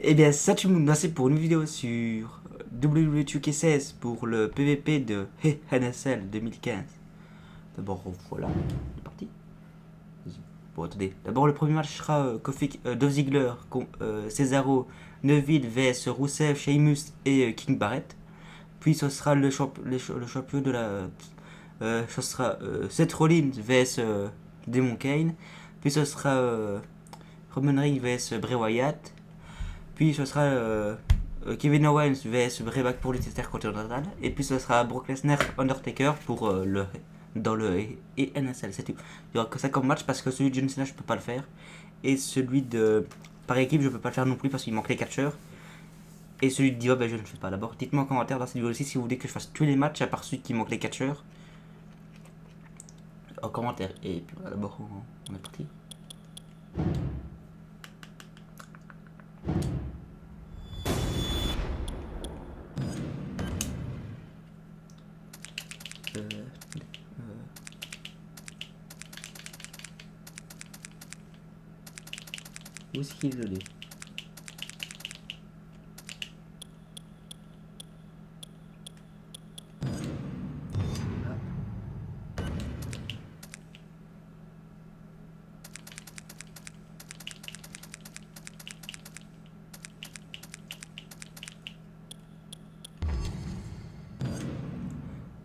Eh bien, ça tout le monde, c'est pour une vidéo sur Wwe 2K16 pour le PVP de NSL 2015. D'abord, voilà, c'est parti. Bon, attendez. D'abord, le premier match sera Dolph Ziggler, Cesaro, Neville vs Rusev, Sheamus et King Barrett. Puis ce sera le champion de la. Ce sera Seth Rollins vs Demon Kane. Puis ce sera Roman Reigns vs Bray Wyatt. Puis ce sera Kevin Owens vs Bray Wyatt pour le titre continental. Et puis ce sera Brock Lesnar Undertaker pour dans le NSL. C'est tout. Il n'y aura que ça comme match parce que celui de John Cena je peux pas le faire. Et celui de par équipe je peux pas le faire non plus parce qu'il manque les catcheurs. Et celui de Diva, ben je ne le fais pas. D'abord, dites-moi en commentaire dans cette vidéo aussi si vous voulez que je fasse tous les matchs à part celui qui manque les catcheurs. En commentaire. Et puis voilà, d'abord on est parti. Où est-ce qu'il est?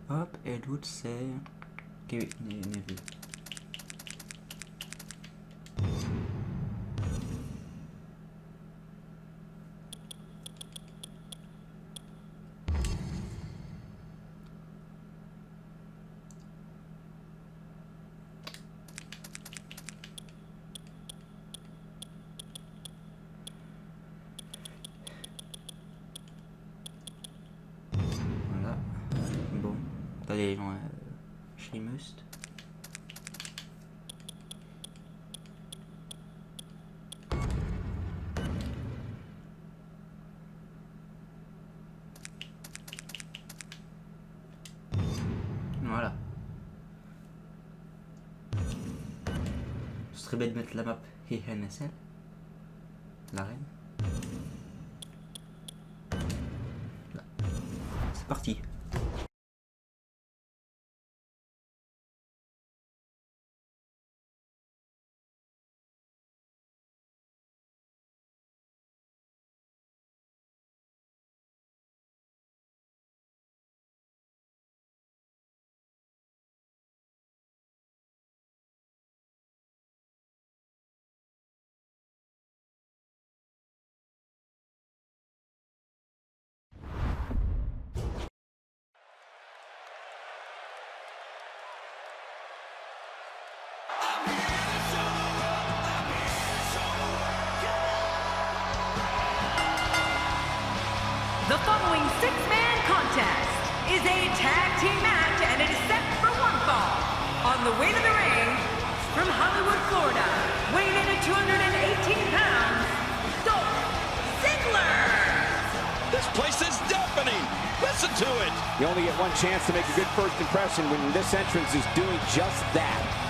Hop, et l'autre c'est Kevin Neville. Voilà. Bon. T'as les gens Sheamus. Voilà. Ce serait bête de mettre la map et NSL. L'arène. Là. C'est parti. The following six-man contest is a tag team match and it is set for one fall. On the way to the ring, from Hollywood, Florida, weighing in at 218 pounds, Dolph Ziggler. This place is deafening. Listen to it. You only get one chance to make a good first impression when this entrance is doing just that.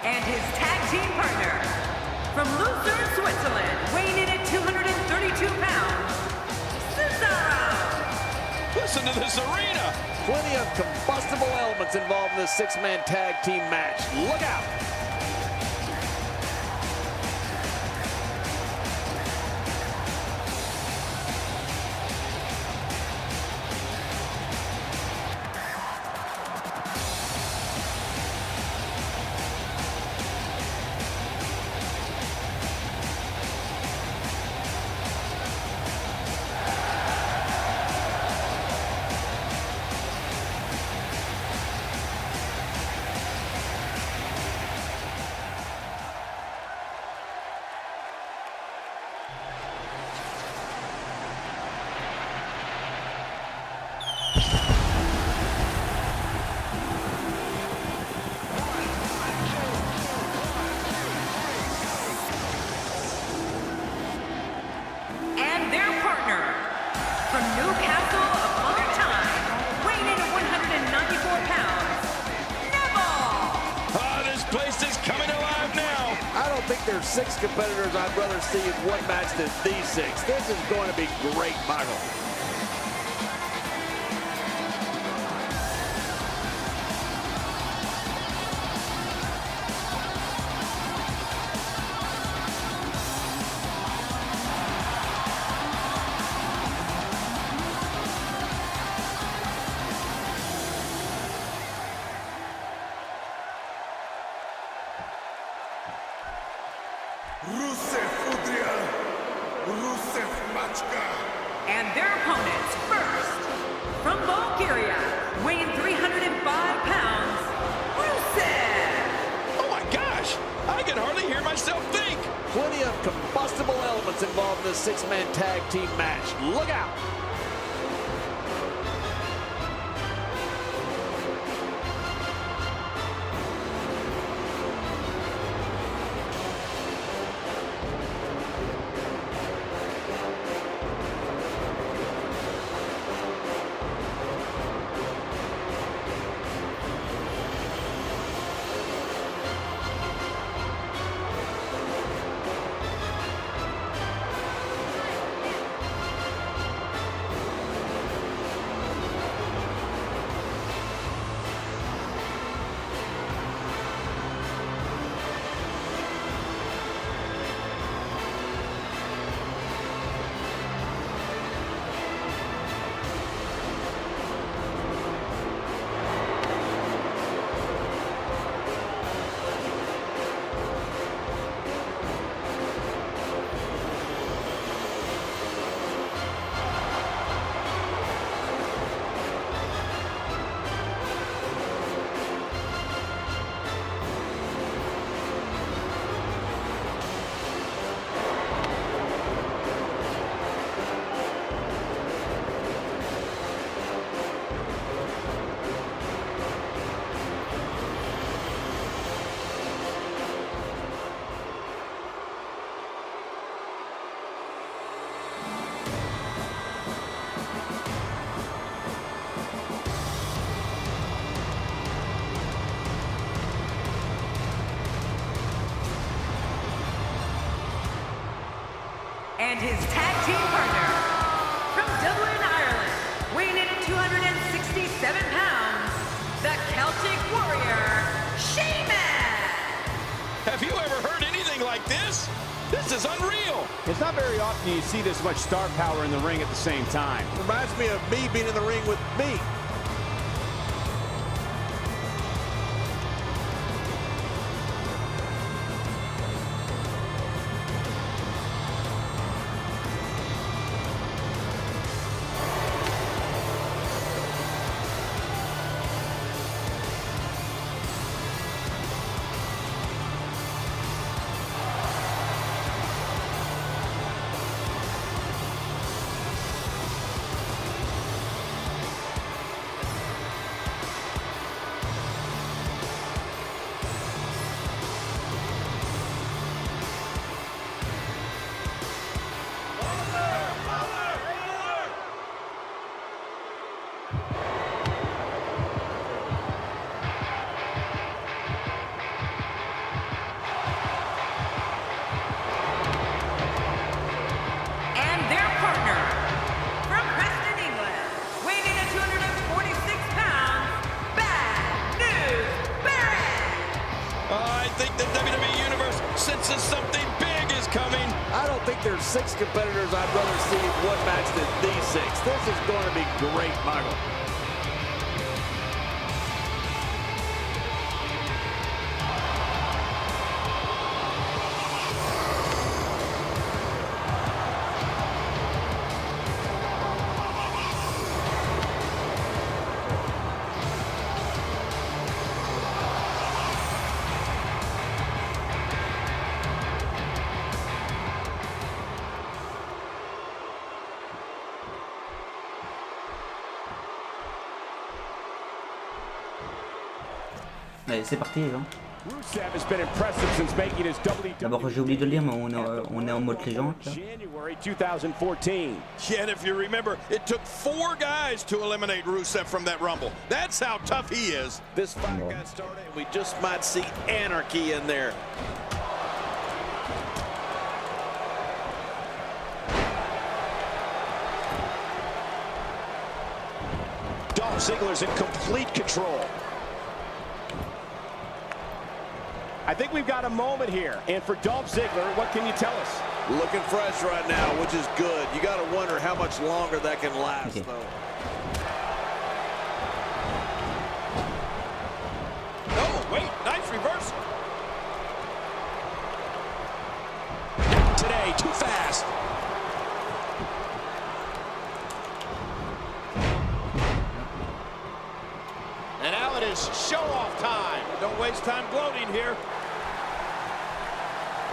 And his tag team partner, from Lucerne, Switzerland, weighing in at 232 pounds, Cesaro. Listen to this arena. Plenty of combustible elements involved in this six-man tag team match. Look out. there's 6 competitors I'd rather see in one match than these 6. This is going to be great, Michael. And their opponents, first, from Bulgaria, weighing 305 pounds, Rusev. Oh my gosh, I can hardly hear myself think. Plenty of combustible elements involved in this 6-man tag team match. Look out. And his tag team partner, from Dublin, Ireland, weighing in at 267 pounds, the Celtic Warrior, Sheamus! Have you ever heard anything like this? This is unreal. It's not very often you see this much star power in the ring at the same time. Reminds me of me being in the ring with me. senses something big is coming. I don't think there's 6 competitors I'd rather see in one match than these 6. This is going to be great, Michael. Allez, c'est parti les gens. Rusev has been impressive since making his D'abord j'ai oublié de le dire, mais on est en mode légende là. January 2014. Yet, if you remember, it took 4 guys to eliminate Rusev from that Rumble. That's how tough he is. This fight got started, and we just might see anarchy in there. Ziggler's in complete control. I think we've got a moment here. And for Dolph Ziggler, what can you tell us? Looking fresh right now, which is good. You got to wonder how much longer that can last, though. Oh, wait, nice reversal. Today, too fast. And now it is show-off time. Don't waste time gloating here.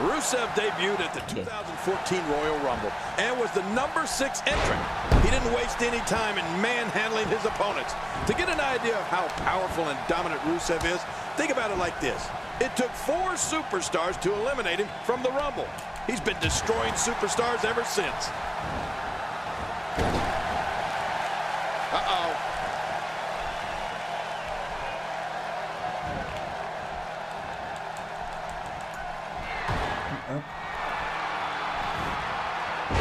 Rusev debuted at the 2014 Royal Rumble and was the #6 entrant. He didn't waste any time in manhandling his opponents. To get an idea of how powerful and dominant Rusev is, think about it like this. It took 4 superstars to eliminate him from the Rumble. He's been destroying superstars ever since. Uh-oh.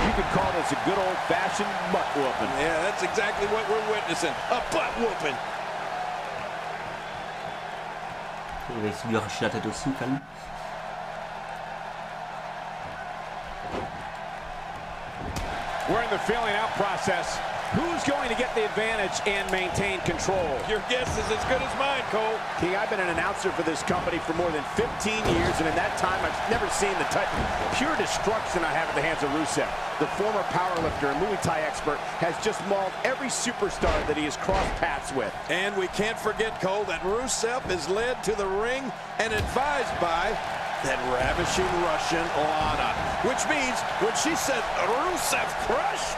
You could call this a good old-fashioned butt whooping. Yeah, that's exactly what we're witnessing. A butt whooping. Il va essayer de lui arracher la tête aussi, calme. We're in the feeling out process. Who's going to get the advantage and maintain control? Your guess is as good as mine, Cole. King, I've been an announcer for this company for more than 15 years, and in that time, I've never seen the type of pure destruction I have at the hands of Rusev. The former powerlifter and Muay Thai expert has just mauled every superstar that he has crossed paths with. And we can't forget, Cole, that Rusev is led to the ring and advised by that ravishing Russian Lana. Which means when she said Rusev crush,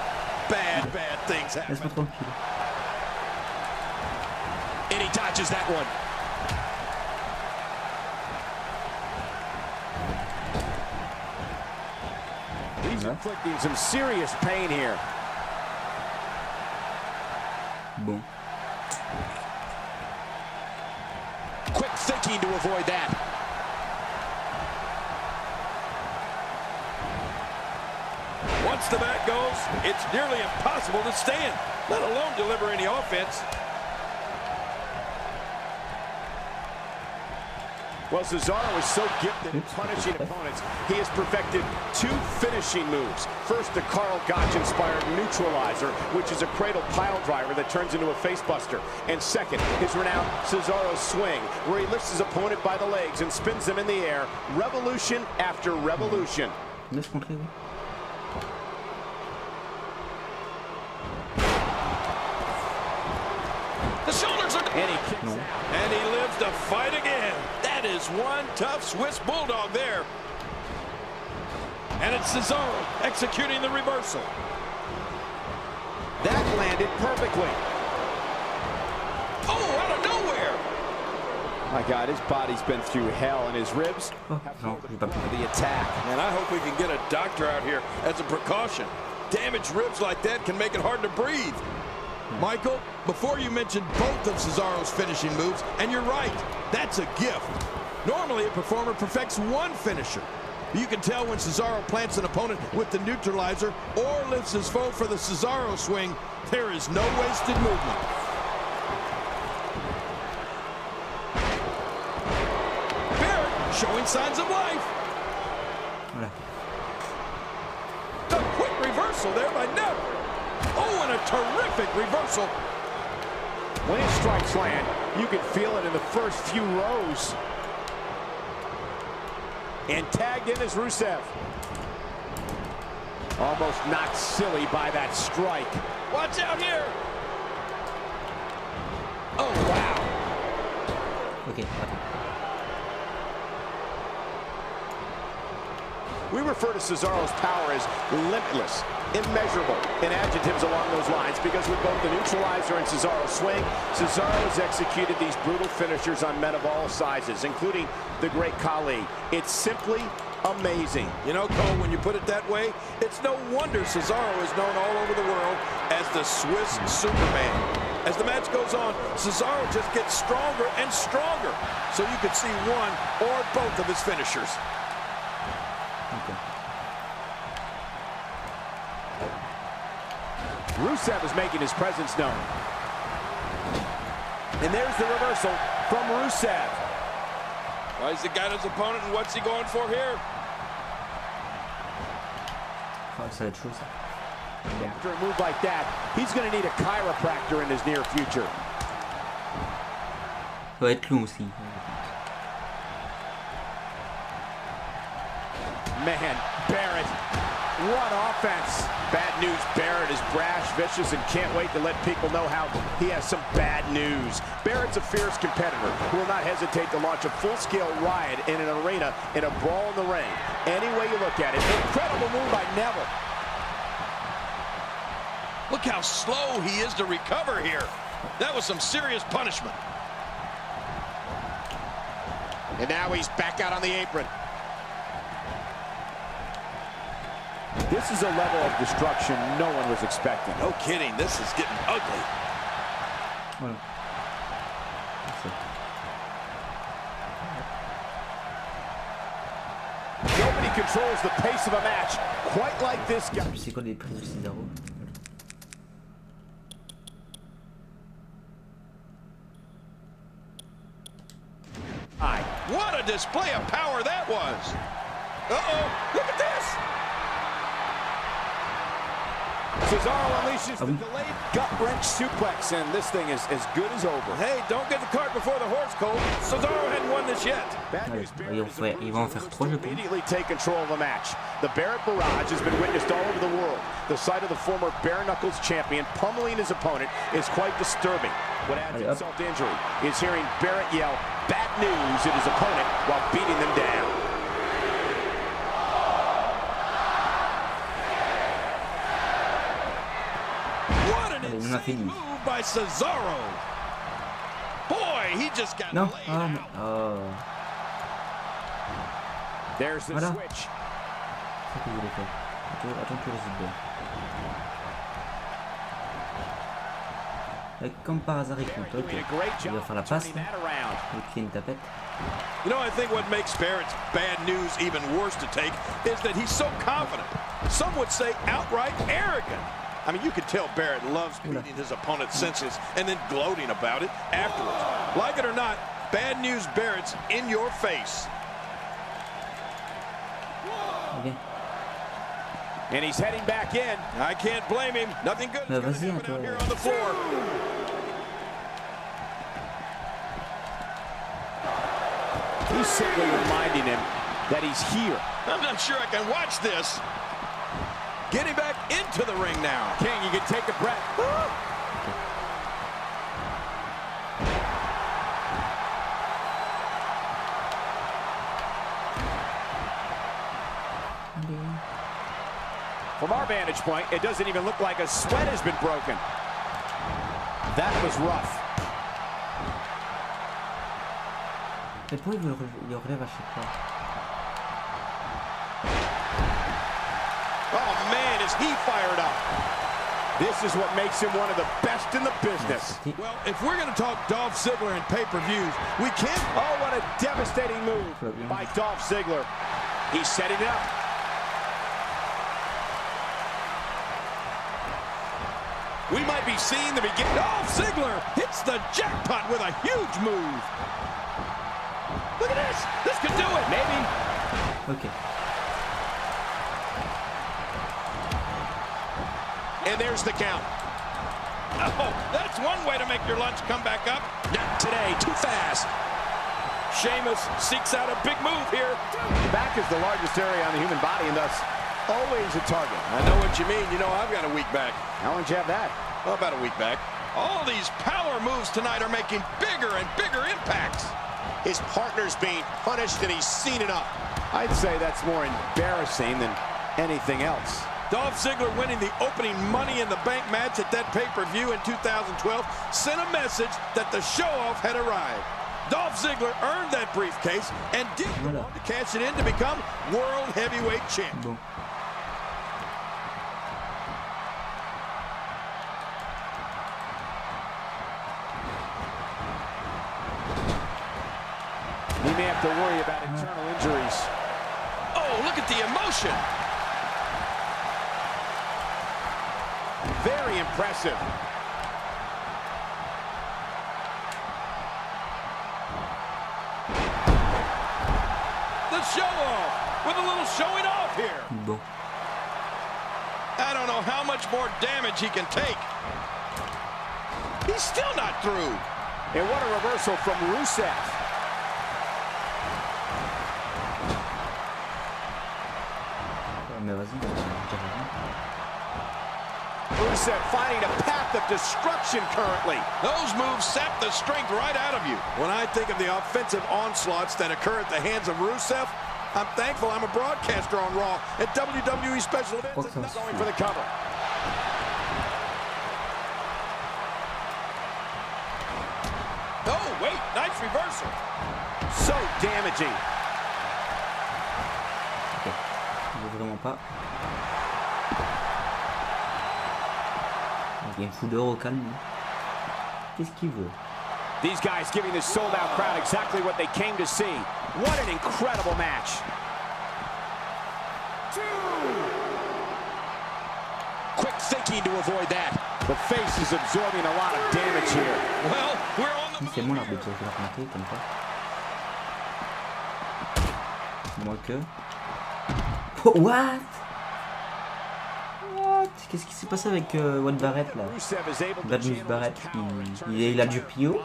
bad things happen. Laisse-moi tranquille. And he dodges that one. He's inflicting some serious pain here. Bon. Quick thinking to avoid that. Once the bat goes, it's nearly impossible to stand, let alone deliver any offense. Well, Cesaro is so gifted at punishing opponents, he has perfected 2 finishing moves. First, the Karl Gotch-inspired neutralizer, which is a cradle pile driver that turns into a facebuster. And second, his renowned Cesaro swing, where he lifts his opponent by the legs and spins them in the air, revolution after revolution. Laisse rentrer, oui. The shoulders are... And he kicks out. And he lives to fight again. That is one tough Swiss bulldog there. And it's Cesaro executing the reversal. That landed perfectly. Oh, out of nowhere. My God, his body's been through hell, and his ribs Oh, have non, j'ai pas pu. the attack. And I hope we can get a doctor out here as a precaution. Damaged ribs like that can make it hard to breathe. Michael, before you mentioned both of Cesaro's finishing moves, and you're right, that's a gift. Normally, a performer perfects one finisher. You can tell when Cesaro plants an opponent with the neutralizer or lifts his foe for the Cesaro swing, there is no wasted movement. Barrett showing signs of life. Voilà. A quick reversal there by Neville. Oh, and a terrific reversal. When his strikes land, you can feel it in the first few rows. And tagged in is Rusev. Almost knocked silly by that strike. Watch out here. Oh, wow. Ok, attends. We refer to Cesaro's power as limitless, immeasurable, and adjectives along those lines because with both the neutralizer and Cesaro swing, Cesaro has executed these brutal finishers on men of all sizes, including the great Khali. It's simply amazing. You know, Cole, when you put it that way, it's no wonder Cesaro is known all over the world as the Swiss Superman. As the match goes on, Cesaro just gets stronger and stronger, so you could see one or both of his finishers. Okay. Rusev is making his presence known. And there's the reversal from Rusev. Well, he's got his opponent, and what's he going for here? Oh, ça va être chaud ça. After a move like that, he's going to need a chiropractor in his near future. Ça va être long aussi. Man, Barrett, what offense. Bad news, Barrett is brash, vicious, and can't wait to let people know how he has some bad news. Barrett's a fierce competitor who will not hesitate to launch a full-scale riot in an arena in a brawl in the ring. Any way you look at it, incredible move by Neville. Look how slow he is to recover here. That was some serious punishment. And now he's back out on the apron. This is a level of destruction no one was expecting. No kidding, this is getting ugly. Voilà. Nobody controls the pace of a match quite like this guy. C'est quoi les prix de Cesaro? What a display of power that was. Uh-oh, look at this. Cesaro unleashes the delayed gut-wrench suplex, and this thing is as good as over. Hey, don't get the cart before the horse, Cole. Cesaro hadn't won this yet. Allez, ils vont en faire 3 je pense. Immediately take control of the match. The Barrett barrage has been witnessed all over the world. The sight of the former bare knuckles champion pummeling his opponent is quite disturbing. What adds insult to injury is hearing Barrett yell bad news at his opponent while beating them down. What an insane move by Cesaro. Boy, he just got laid out. Oh. There's the Voilà. switch. C'est ce que je voulais faire. Attends que je résiste bien. Et comme par hasard il compte, ok. Il va faire la passe. Il fait une tapette. You know, I think what makes Barrett's bad news even worse to take is that he's so confident. Some would say outright arrogant. I mean, you could tell Barrett loves beating his opponent's senses and then gloating about it afterwards. Like it or not, bad news Barrett's in your face. Okay. And he's heading back in. I can't blame him. Nothing good is going to happen out here on the floor. He's simply reminding him that he's here. I'm not sure I can watch this. Getting back into the ring now. King, you can take a breath. From our vantage point, it doesn't even look like a sweat has been broken. That was rough. Et pourquoi il le relève à chaque fois? Oh man, is he fired up. This is what makes him one of the best in the business. Well, if we're going to talk Dolph Ziggler and pay-per-views, we can't. Oh, what a devastating move by Dolph Ziggler. He's setting it up. We might be seeing the beginning. Dolph Ziggler hits the jackpot with a huge move. Look at this. This could do it. Maybe. Okay. And there's the count. Oh, that's one way to make your lunch come back up. Not today. Too fast. Sheamus seeks out a big move here. The back is the largest area on the human body and thus always a target. I know what you mean. You know, I've got a weak back. How long did you have that? Well, about a week back. All these power moves tonight are making bigger and bigger impacts. His partner's being punished and he's seen enough. I'd say that's more embarrassing than anything else. Dolph Ziggler winning the opening Money in the Bank match at that pay-per-view in 2012 sent a message that the show-off had arrived. Dolph Ziggler earned that briefcase and did go on to cash it in to become World Heavyweight Champion. Bon. He may have to worry about internal injuries. Oh, look at the emotion. Very impressive. with a little showing off here. Bon. I don't know how much more damage he can take. He's still not through. And what a reversal from Rusev. Mais vas-y, Rusev finding a path of destruction currently. Those moves sap the strength right out of you. When I think of the offensive onslaughts that occur at the hands of Rusev, I'm thankful I'm a broadcaster on Raw at WWE Special Events. Going for the cover. Oh, wait, nice reversal. So damaging. Ok. Il veut vraiment pas. Il y a une foudre au calme. Qu'est-ce qu'il veut? These guys giving the sold-out crowd exactly what they came to see. What an incredible match. Quick thinking to avoid that. The face is absorbing a lot of damage here. Well, we're on the C'est bon l'arbitre, je vais raconter comme ça. Moi que. Oh, what? What? Qu'est-ce qui s'est passé avec Wade Barrett là? Bad News Barrett, il a du pio.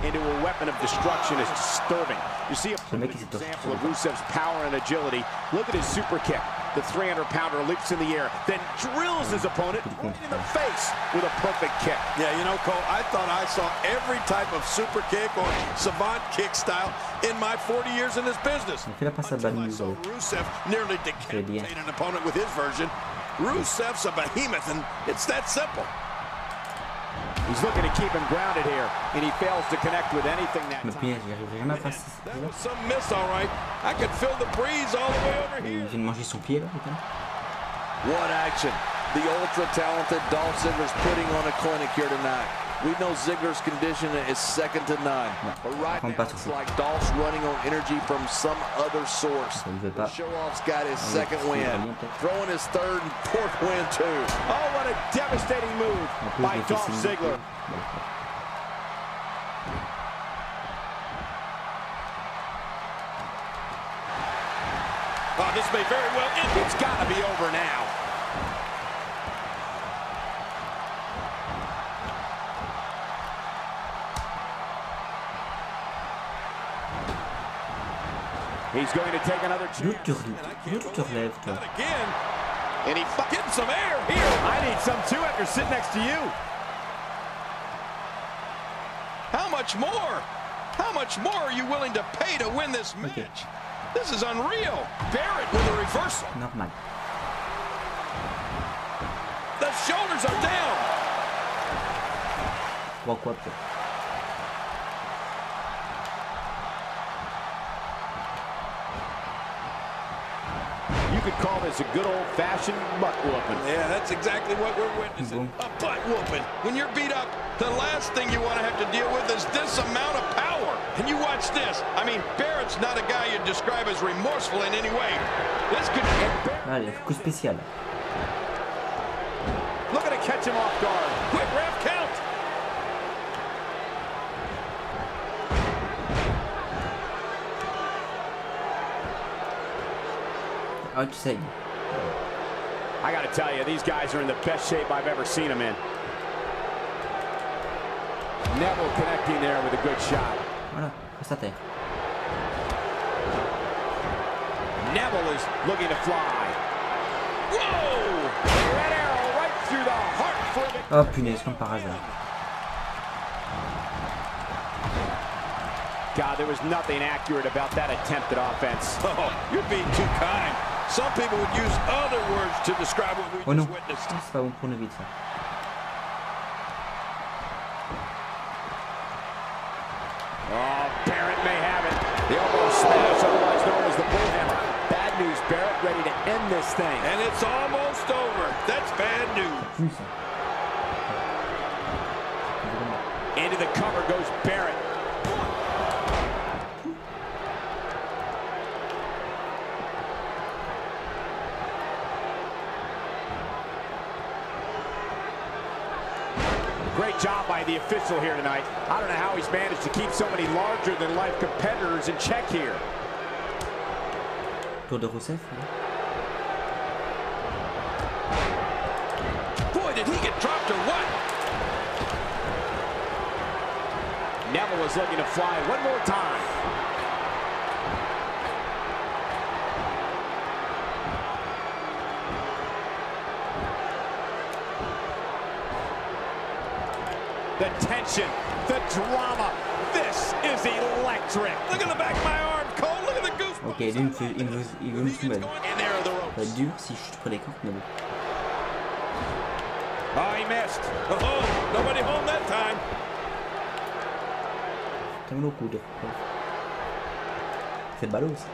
Into a weapon of destruction is disturbing. You see a example of Rusev's power and agility. Look at his super kick. The 300-pounder leaps in the air, then drills his opponent right in the face with a perfect kick. Yeah, you know, Cole, I thought I saw every type of super kick or savant kick style in my 40 years in this business. Il fait la passe à Bad News. Rusev nearly decapitated an opponent with his version. Rusev's a behemoth, and it's that simple. He's looking to keep him grounded here, and he fails to connect with anything that Mais time. punaise, j'y arrive jamais à passer. That was some miss, all right. I could feel the breeze all the way over Il here. vient de manger son pied là, putain. What action. The ultra-talented Dolph Ziggler's putting on a clinic here tonight. We know Ziggler's condition is second to none. But right now, it's like Dolph's running on energy from some other source. The show-off's got his second win, throwing his third and fourth win too. Oh, what a devastating move by Dolph Ziggler. Oh, this may very well end. It's got to be over now. He's going to take another chance. D'où tu relèves, toi? Again, and he getting some air here. I need some too after sitting next to you. How much more? How much more are you willing to pay to win this match? Okay. This is unreal. Barrett with a reversal. Normal. The shoulders are down. Pourquoi pas? You could call this a good old-fashioned butt whooping. Yeah, that's exactly what we're witnessing. A butt whooping. When you're beat up, the last thing you want to have to deal with is this amount of power. And you watch this. I mean, Barrett's not a guy you'd describe as remorseful in any way. This could Allez, coup spécial. Looking to catch him off guard. quick ref count. Outside. I got to tell you, these guys are in the best shape I've ever seen them in. Neville connecting there with a good shot. Voilà, reste à terre. Neville is looking to fly. Whoa! Red arrow right through the heart for the... Oh punaise, comme par hasard. God, there was nothing accurate about that attempt at offense. Oh, you're being too kind. Some people would use other words to describe what we Oh non, just witnessed. c'est pas bon pour nous vite ça. Oh, Barrett may have it. The elbow smash, otherwise known as the bullhammer. Bad news, Barrett ready to end this thing. And it's almost over. That's bad news. Plus ça. Into the cover goes Barrett. Great job by the official here tonight. I don't know how he's managed to keep so many larger-than-life competitors in check here. retour de Rousseff. Boy, did he get dropped or what? Neville was looking to fly one more time. The tension, the drama. This is electric. Look at the back of my arm, Cole. Look at the goosebumps. Ok, lui il veut me soumettre. And there are the ropes. Ça va être dur si je prends les cartes, mais bon. Oh, he missed. Oh, nobody home that time. T'as le coude. C'est ballot ça.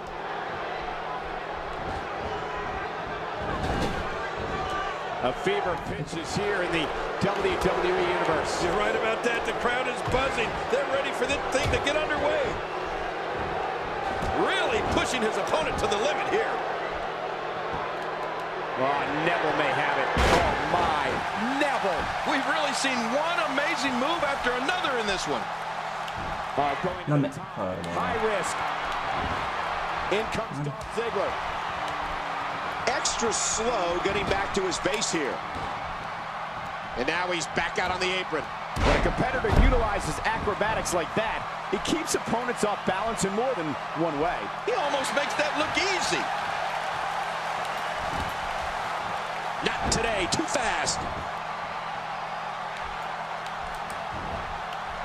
A fever pitch is here in the WWE Universe. You're right about that. The crowd is buzzing. They're ready for this thing to get underway. Really pushing his opponent to the limit here. Oh, Neville may have it. Oh, my. Neville. We've really seen one amazing move after another in this one. Going Non to mais... the top. Oh, là, là. High risk. In comes Dolph Ziggler. Extra slow getting back to his base here. And now he's back out on the apron. When a competitor utilizes acrobatics like that, it keeps opponents off balance in more than one way. He almost makes that look easy. Not today, too fast.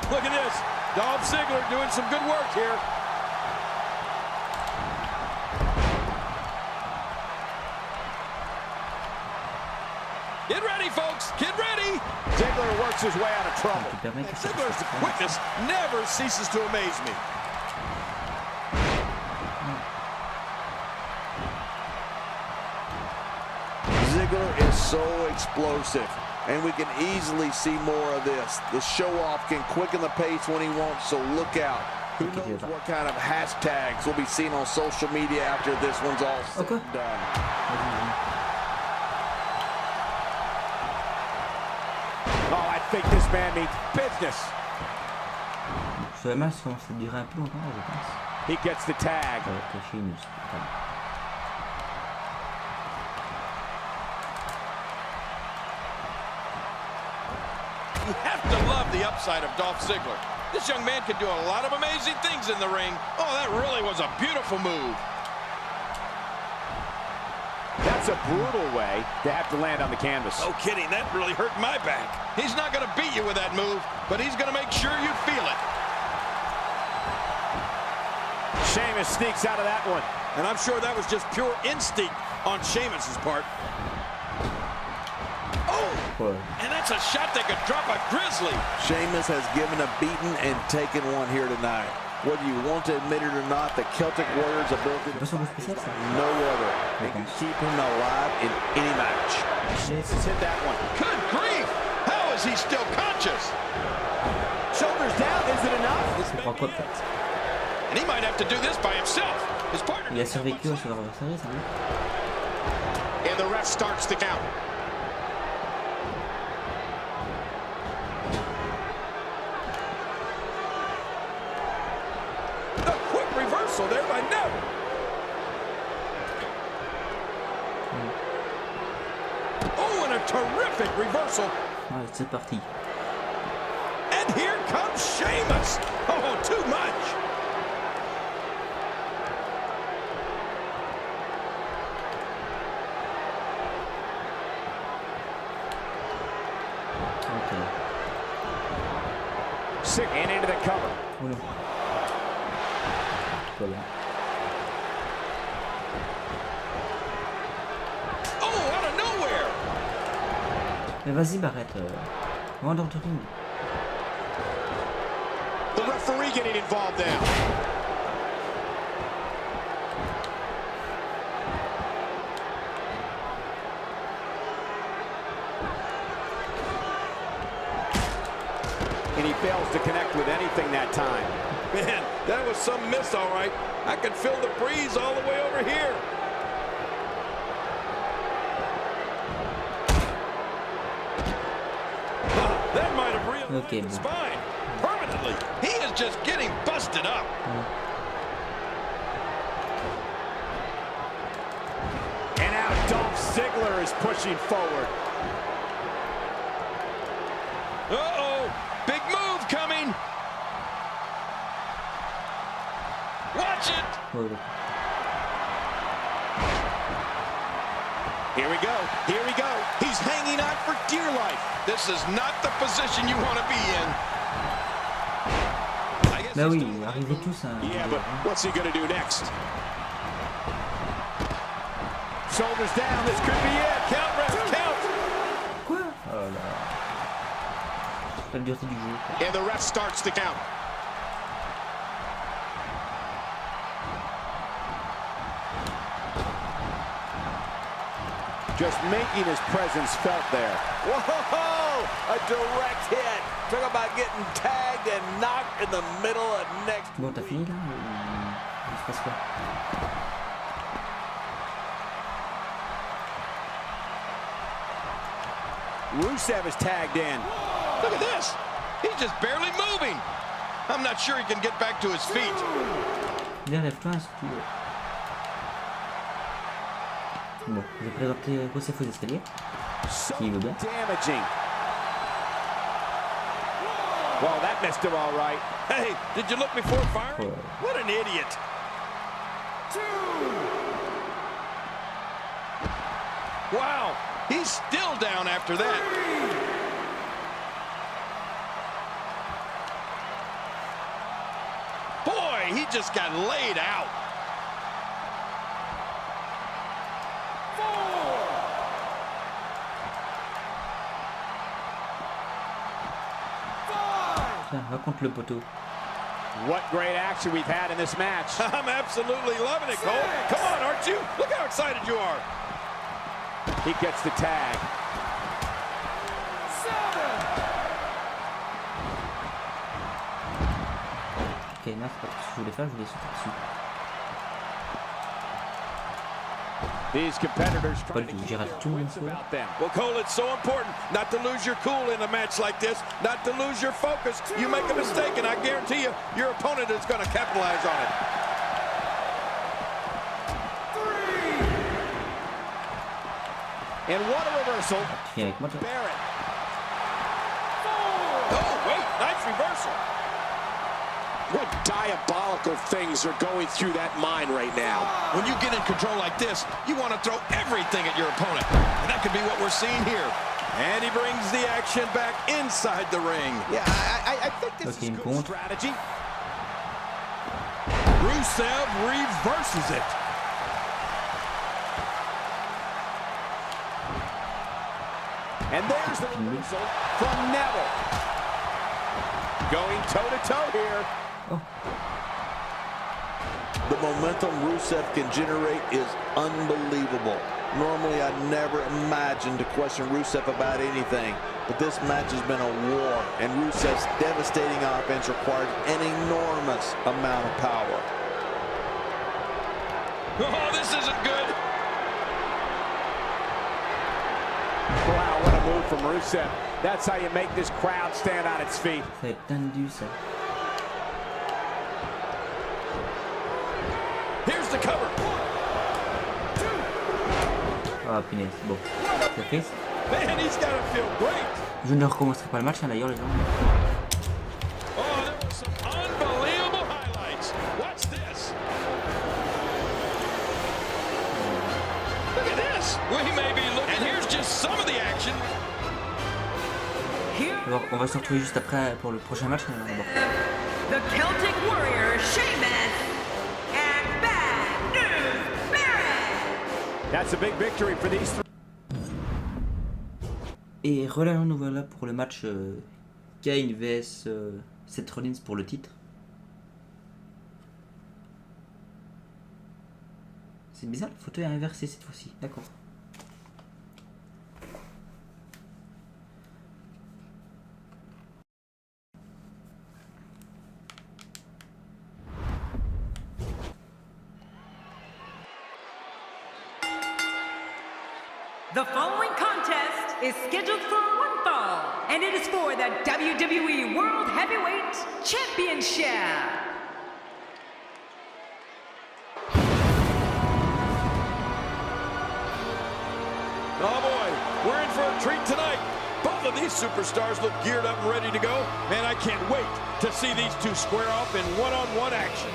Look at this. Dolph Ziggler doing some good work here. Get ready, folks. Get ready. Ziggler works his way out of trouble. Tu permets que ça Ziggler's quickness never ceases to amaze me. Ziggler is so explosive, and we can easily see more of this. The show-off can quicken the pace when he wants, so look out. Who knows what kind of hashtags will be seen on social media after this one's all said and done. Oh, I think this man means business. Ce match commence à durer un peu longtemps, je pense. He gets the tag. Ça va être caché une... You have to love the upside of Dolph Ziggler. This young man can do a lot of amazing things in the ring. Oh, that really was a beautiful move. That's a brutal way to have to land on the canvas. No kidding, that really hurt my back. He's not going to beat you with that move, but he's going to make sure you feel it. Sheamus sneaks out of that one. And I'm sure that was just pure instinct on Sheamus's part. Oh, and that's a shot that could drop a grizzly. Sheamus has given a beating and taken one here tonight. Whether you want to admit it or not, the Celtic Warriors' ability to no other and can keep him alive in any match. Sheamus has hit that one. Good grief! How is he still conscious? Shoulders down, is it enough? And he might have to do this by himself. His partner. Il a survécu à son adversaire, ça va. And the ref starts the count. A quick reversal there by Neville. Oh, and a terrific reversal. Ouais, c'est parti. And here comes Sheamus. Oh, too much. Sick and into the cover. Oh non. Voilà. Oh, out of nowhere. Mais vas-y, Barrett. Moi dans le ring. The referee getting involved now. And he fails to connect with anything that time. Man, that was some miss, all right. I could feel the breeze all the way over here. That might have really his spine permanently. He is just getting busted up. is pushing forward. Uh-oh, big move coming. Watch it. Here we go. Here we go. He's hanging on for dear life. This is not the position you want to be in. Bah oui, arrivez tous à... Yeah, but what's he going to do next? Shoulders down. This could be it. Count, ref, count. Quoi? Oh là. C'est pas la dureté du jeu. And the ref starts to count. Just making his presence felt there. Whoa! A direct hit. Talk about getting tagged and knocked in the middle of next. Bon, t'as fini là? Il se passe quoi? Rusev is tagged in. Look at this. He's just barely moving. I'm not sure he can get back to his feet. Viens, lève-toi, si tu veux. Bon, je vais présenter Rusev aux escaliers. S'il veut bien. Damaging. Well, that missed him all right. Hey, did you look before firing? What an idiot. Wow, he's still down after that. Boy, he just got laid out. Tiens, va contre le poteau. What great action we've had in this match. I'm absolutely loving it, Cole. Come on, aren't you? Look how excited you are. He gets the tag. Ok, non, c'est pas tout ce que je voulais faire, je voulais sauter dessus. These competitors Pas trying du to tout, keep j'ai raté their tout le wits monde. about them. Well, Cole, it's so important not to lose your cool in a match like this, not to lose your focus. You make a mistake, and I guarantee you, your opponent is going to capitalize on it. And what a reversal. Tu viens avec moi, toi? Barrett. Oh, wait, nice reversal. What diabolical things are going through that mind right now? When you get in control like this, you want to throw everything at your opponent. And that could be what we're seeing here. And he brings the action back inside the ring. Yeah, I think this Okay, is good cool. strategy. Rusev reverses it. And there's the reversal from Neville. Going toe-to-toe here. Oh. The momentum Rusev can generate is unbelievable. Normally, I never imagined to question Rusev about anything, but this match has been a war, and Rusev's devastating offense requires an enormous amount of power. Oh, this isn't good. Wow, what a move from Rusev. That's how you make this crowd stand on its feet. Ça va être tendu, ça. Here's the cover. Ah, punaise, bon. C'est triste. Man, he's got to feel great. Je ne recommencerai pas le match, hein, d'ailleurs, les gens. Oh, there were some unbelievable highlights. Watch this. Look at this. We may be looking. And here's just some of the action. Here, Alors, on va se retrouver juste après pour le prochain match. Mais bon. the Celtic Warrior, Sheamus, and Bad News Barrett. That's a big victory for these three. Et relations nous voilà pour le match Kane vs Seth Rollins pour le titre. C'est bizarre, la photo est inversée cette fois-ci. D'accord. The following contest is scheduled for one fall, and it is for the WWE World Heavyweight Championship. Oh boy, we're in for a treat tonight. Both of these superstars look geared up and ready to go. Man, I can't wait to see these two square off in one-on-one action.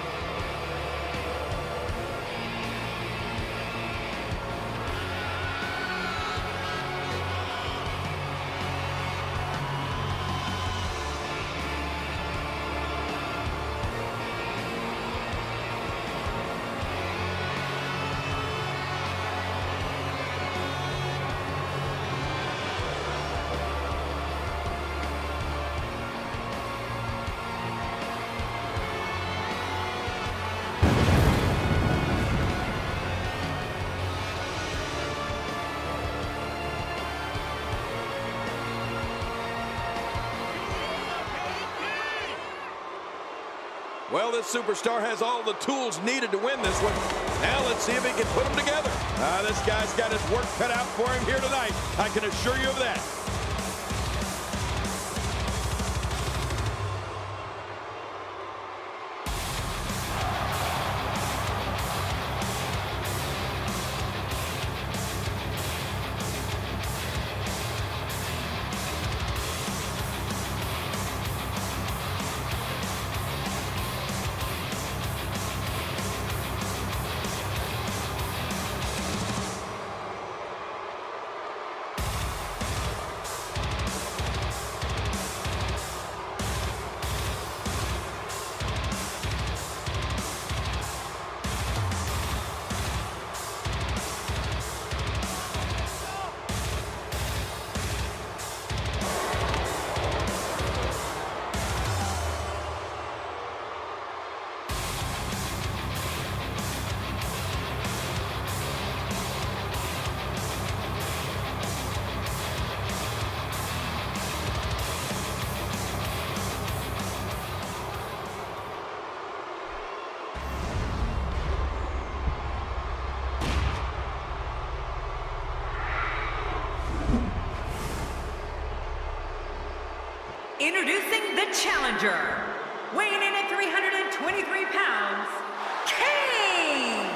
Well, this superstar has all the tools needed to win this one. Now let's see if he can put them together. This guy's got his work cut out for him here tonight. I can assure you of that. Introducing the challenger, weighing in at 323 pounds, Kane!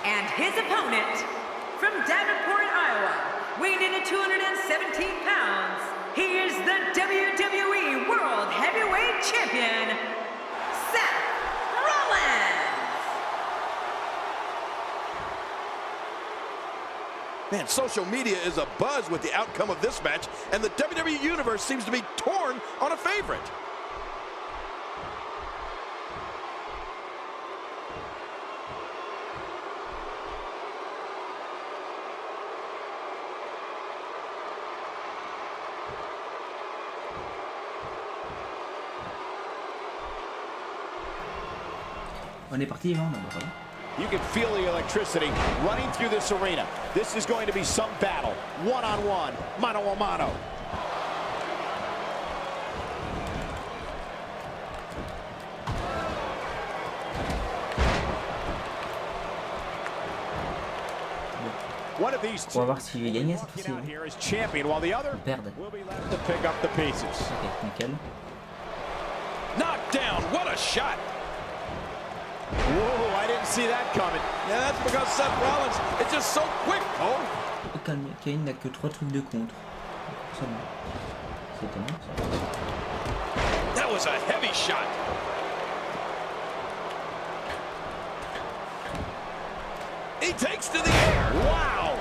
And his opponent, from Davenport, Iowa, weighing in at 217 pounds, he is the WWE World Heavyweight Champion, Seth Rollins! Man, social media is abuzz with the outcome of this match, and the WWE Universe seems to be torn on a favorite. On est parti, hein, d'abord. You can feel the electricity running through this arena. This is going to be some battle. One-on-one, mano-a-mano. One of these two On va voir si je vais gagner cette walking out fois-ci. here as champion, while the other Perdre. will be left to pick up the pieces. Ok, nickel. Knocked down, what a shot. Whoa, I didn't see that coming. Yeah, that's because Seth Rollins is just so quick, Cole. Calme, Kane n'a que 3 trucs de contre. Seulement. C'est étonnant ça. That was a heavy shot. He takes to the air. Wow.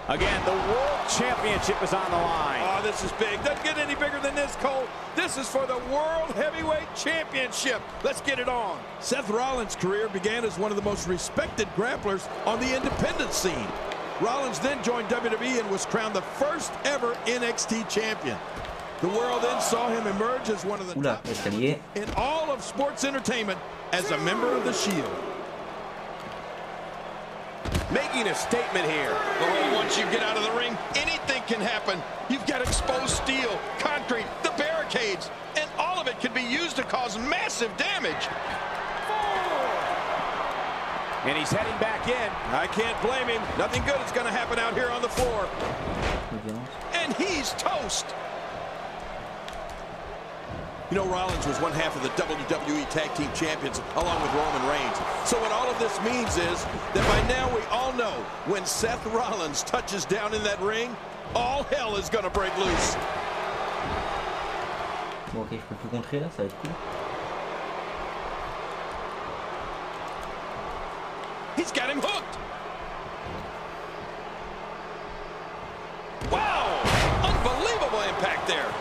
Again, the World Championship is on the line. Oh, this is big. Doesn't get any bigger than this, Cole. This is for the World Heavyweight Championship. Let's get it on. Seth Rollins' career began as one of the most respected grapplers on the independent scene. Rollins then joined WWE and was crowned the first ever NXT champion. The world then saw him emerge as one of the Oula, top escalier. in all of sports entertainment as a member of the Shield. Making a statement here. Oh, once you get out of the ring, anything can happen. You've got exposed steel, concrete, the barricades, and all of it can be used to cause massive damage. And he's heading back in. I can't blame him. Nothing good is going to happen out here on the floor. And he's toast. You know, Rollins was one half of the WWE Tag Team Champions along with Roman Reigns. So what all of this means is that by now we all know when Seth Rollins touches down in that ring, all hell is going to break loose. Bon, ok, je peux plus contrer là, ça va être cool. He's got him hooked. Wow! Unbelievable impact there.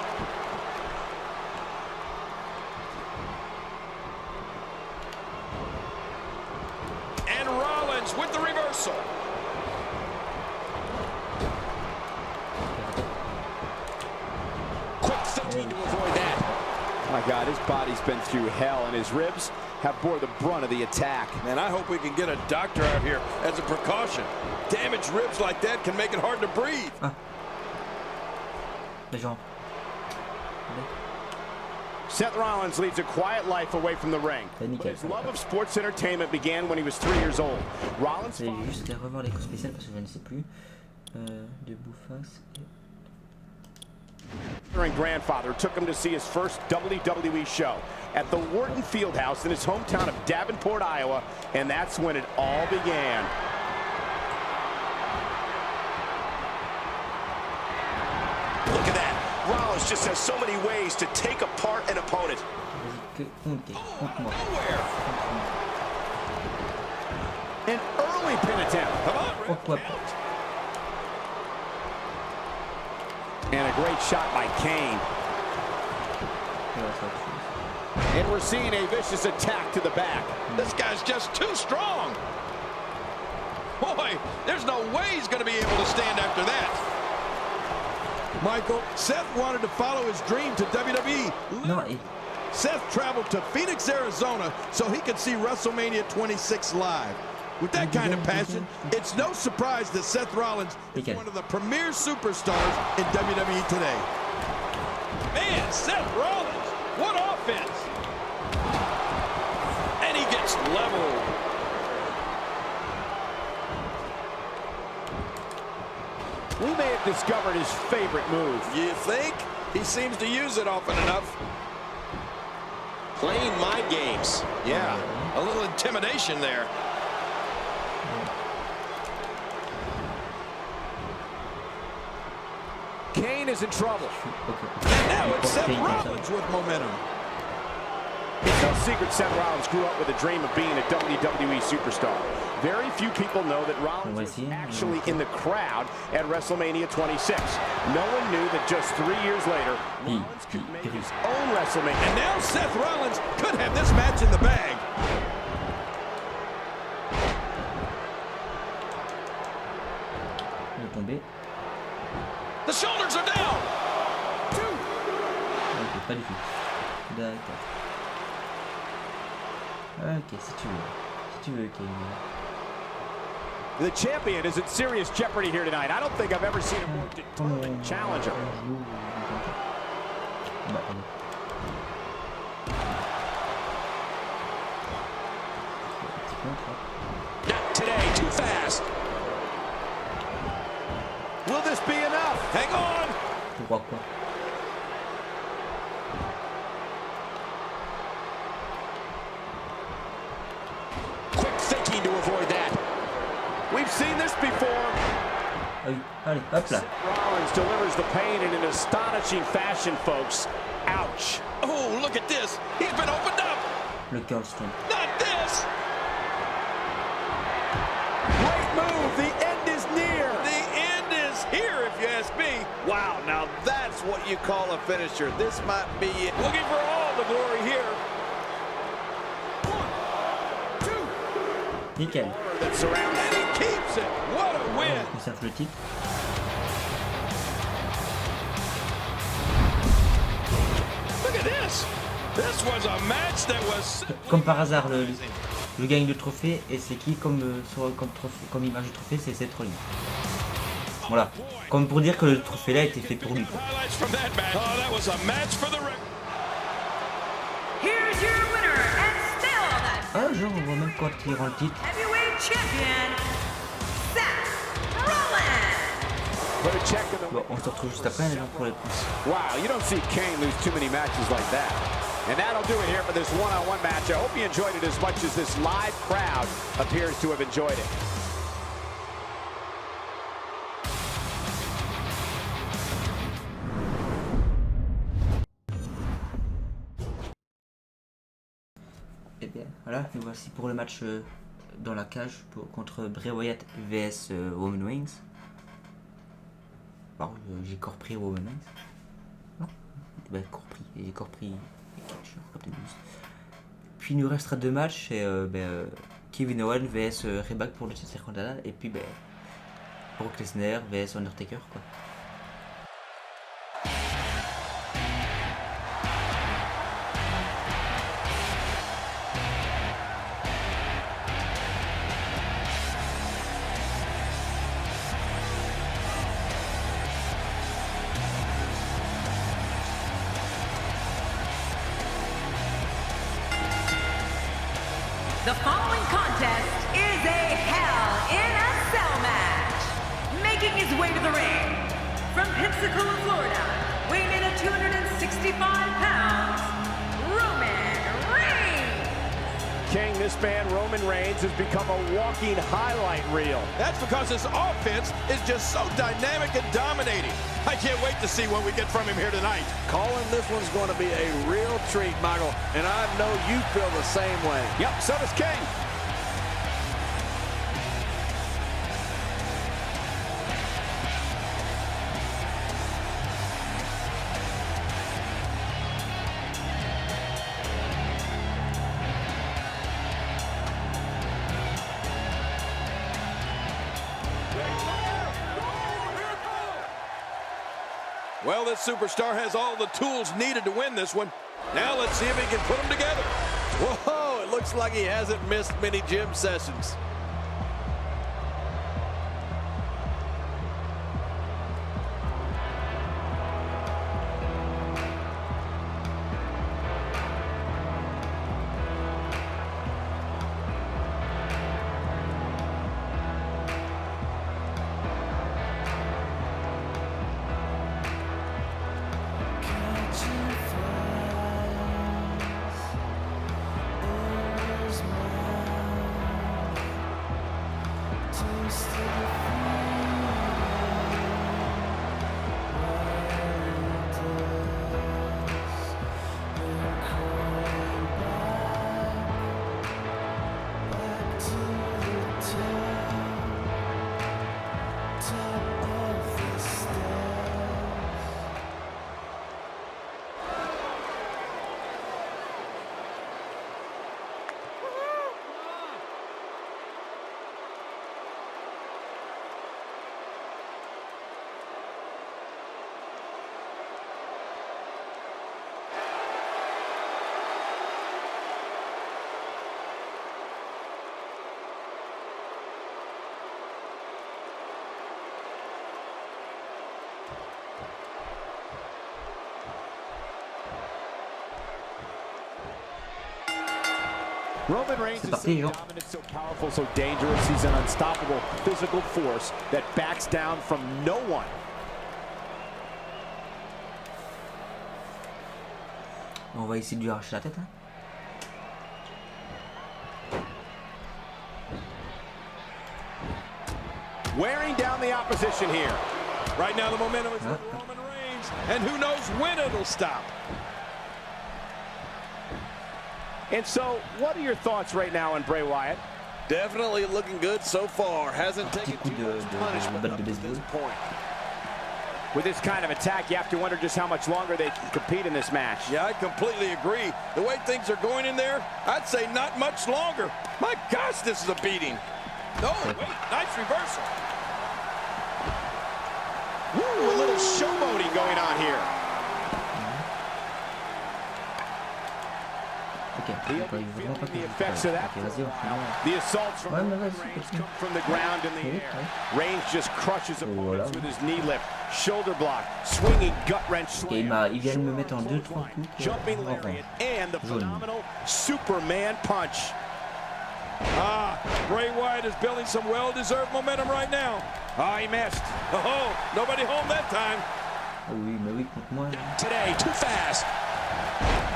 And Rollins with the reversal. Quick thinking to avoid that. My God, his body's been through hell, and his ribs have bore the brunt of the attack. Man, I hope we can get a doctor out here as a precaution. Damaged ribs like that can make it hard to breathe. Ah. Les gens. Seth Rollins leads a quiet life away from the ring. But his love of sports entertainment began when he was 3 years old. Rollins. Je vais juste revoir l'écho spécial parce que je ne sais plus. Debout face. Grandfather took him to see his first WWE show at the Wharton Fieldhouse in his hometown of Davenport, Iowa, and that's when it all began. Look at that. Rollins just has so many ways to take apart an opponent. Nowhere. An early pin attempt. Come on, Rick. And a great shot by Kane. And we're seeing a vicious attack to the back. This guy's just too strong. Boy, there's no way he's going to be able to stand after that. Michael, Seth wanted to follow his dream to WWE. No, Seth traveled to Phoenix, Arizona so he could see WrestleMania 26 live. With that kind of passion, it's no surprise that Seth Rollins is one of the premier superstars in WWE today. Man, Seth Rollins, what offense! And he gets leveled. We may have discovered his favorite move. You think? He seems to use it often enough. Playing mind games. Yeah, a little intimidation there. Kane is in trouble. And now it's Seth Rollins with momentum. It's no secret Seth Rollins grew up with a dream of being a WWE superstar. Very few people know that Rollins was actually in the crowd at WrestleMania 26. No one knew that just 3 years later, Rollins could make his own WrestleMania. And now Seth Rollins could have this match in the bag. The shoulders are down. Ok, pas du tout. D'accord. Ok, si tu veux. Si tu veux, Kane. The champion is in serious jeopardy here tonight. I don't think I've ever seen a more determined challenger. Not today, too fast. Will this be enough? Hang on. Quick thinking to avoid that. We've seen this before. Allez, hop là. Rollins delivers the pain in an astonishing fashion, folks. Ouch. Oh, look at this. He's been opened up. Le curl stomp. Not this. Great move. The end is near. The end is here, if you ask me. Wow, now that's what you call a finisher. This might be it. Looking for all the glory here. 1, 2. Nickel. That surrounds And he keeps it. What a win. On conserve le titre. Look at this. This was a match that was... Comme par hasard, je gagne le trophée et c'est qui comme image du trophée, c'est cette Rollins. Voilà. Comme pour dire que le trophée là était fait pour lui. Ah, genre on voit même quand il rend le titre. champion, Seth Rollins. Bon, on se retrouve juste après les gens pour les pouces. Wow, you don't see Kane lose too many matches like that. And that'll do it here for this one-on-one match. I hope you enjoyed it as much as this live crowd appears to have enjoyed it. Et bien voilà, nous voici pour le match dans la cage contre Bray Wyatt vs Roman Reigns. Bon, j'ai compris Roman Reigns. Non, ben, j'ai compris Puis il nous restera 2 matchs et Kevin Owens vs Ryback pour le titre intercontinental et puis Brock Lesnar vs Undertaker quoi. The following contest is a Hell in a Cell match. Making his way to the ring from Pensacola, Florida, weighing in at 265 pounds, Roman Reigns. King, this man, Roman Reigns, has become a walking highlight reel. That's because his offense is just so dynamic and dominating. I can't wait to see what we get from him here tonight. Calling this one's going to be a real treat, Michael, and I know you feel the same way. Yep, so does King. Well, this superstar has all the tools needed to win this one. Now let's see if he can put them together. Whoa, it looks like he hasn't missed many gym sessions. Roman Reigns is so parti, dominant, so powerful, so dangerous. He's an unstoppable physical force that backs down from no one. On va essayer de lui arracher la tête. Hein. Wearing down the opposition here. Right now the momentum is with Roman Reigns, and who knows when it'll stop. And so, what are your thoughts right now on Bray Wyatt? Definitely looking good so far. Hasn't taken too much punishment up to this point. With this kind of attack, you have to wonder just how much longer they can compete in this match. Yeah, I completely agree. The way things are going in there, I'd say not much longer. My gosh, this is a beating. Oh, wait, nice reversal. Woo, a little showboating going on here. He'll be feeling the effects of that. The assaults from Reigns come from the ground in the air. Reigns just crushes opponents with his knee lift, shoulder block, swinging gut wrench slam. Il vient de me mettre en 2-3 coups. Jumping lariat and the phenomenal Superman punch. Bray Wyatt is building some well-deserved momentum right now. Oh, he missed. Oh, nobody home that time. Oui, mais oui, contre moi. Today, too fast.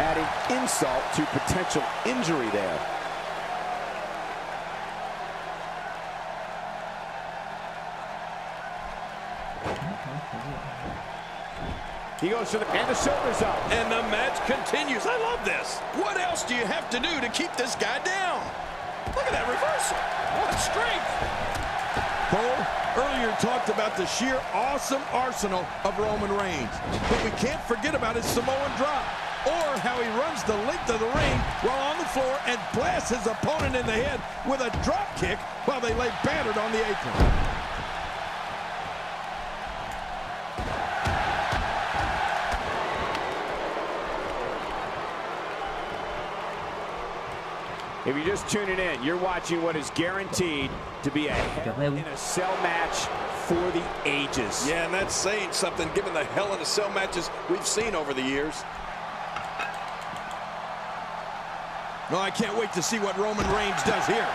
Adding insult to potential injury there. He goes to the, and the shoulders up. And the match continues. I love this. What else do you have to do to keep this guy down? Look at that reversal. What strength. Cole earlier talked about the sheer awesome arsenal of Roman Reigns. But we can't forget about his Samoan drop, or how he runs the length of the ring while on the floor and blasts his opponent in the head with a drop kick while they lay battered on the apron. If you're just tuning in, you're watching what is guaranteed to be a Hell in a Cell match for the ages. Yeah, and that's saying something given the Hell in a Cell matches we've seen over the years. No, I can't wait to see what Roman Reigns does here.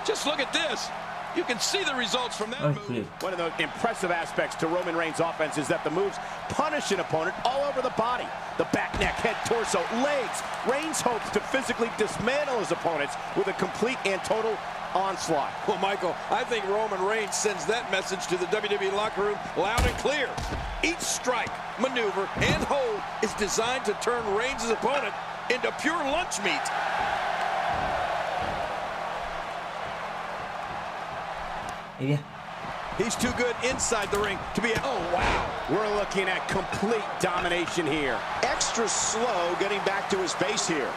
Just look at this. You can see the results from that move. One of the impressive aspects to Roman Reigns' offense is that the moves punish an opponent all over the body. The back, neck, head, torso, legs. Reigns hopes to physically dismantle his opponents with a complete and total onslaught. Well, Michael, I think Roman Reigns sends that message to the WWE locker room loud and clear. Each strike, maneuver, and hold is designed to turn Reigns' opponent into pure lunch meat. Eh bien. He's too good inside the ring to be a... Oh, wow. We're looking at complete domination here. Extra slow getting back to his base here.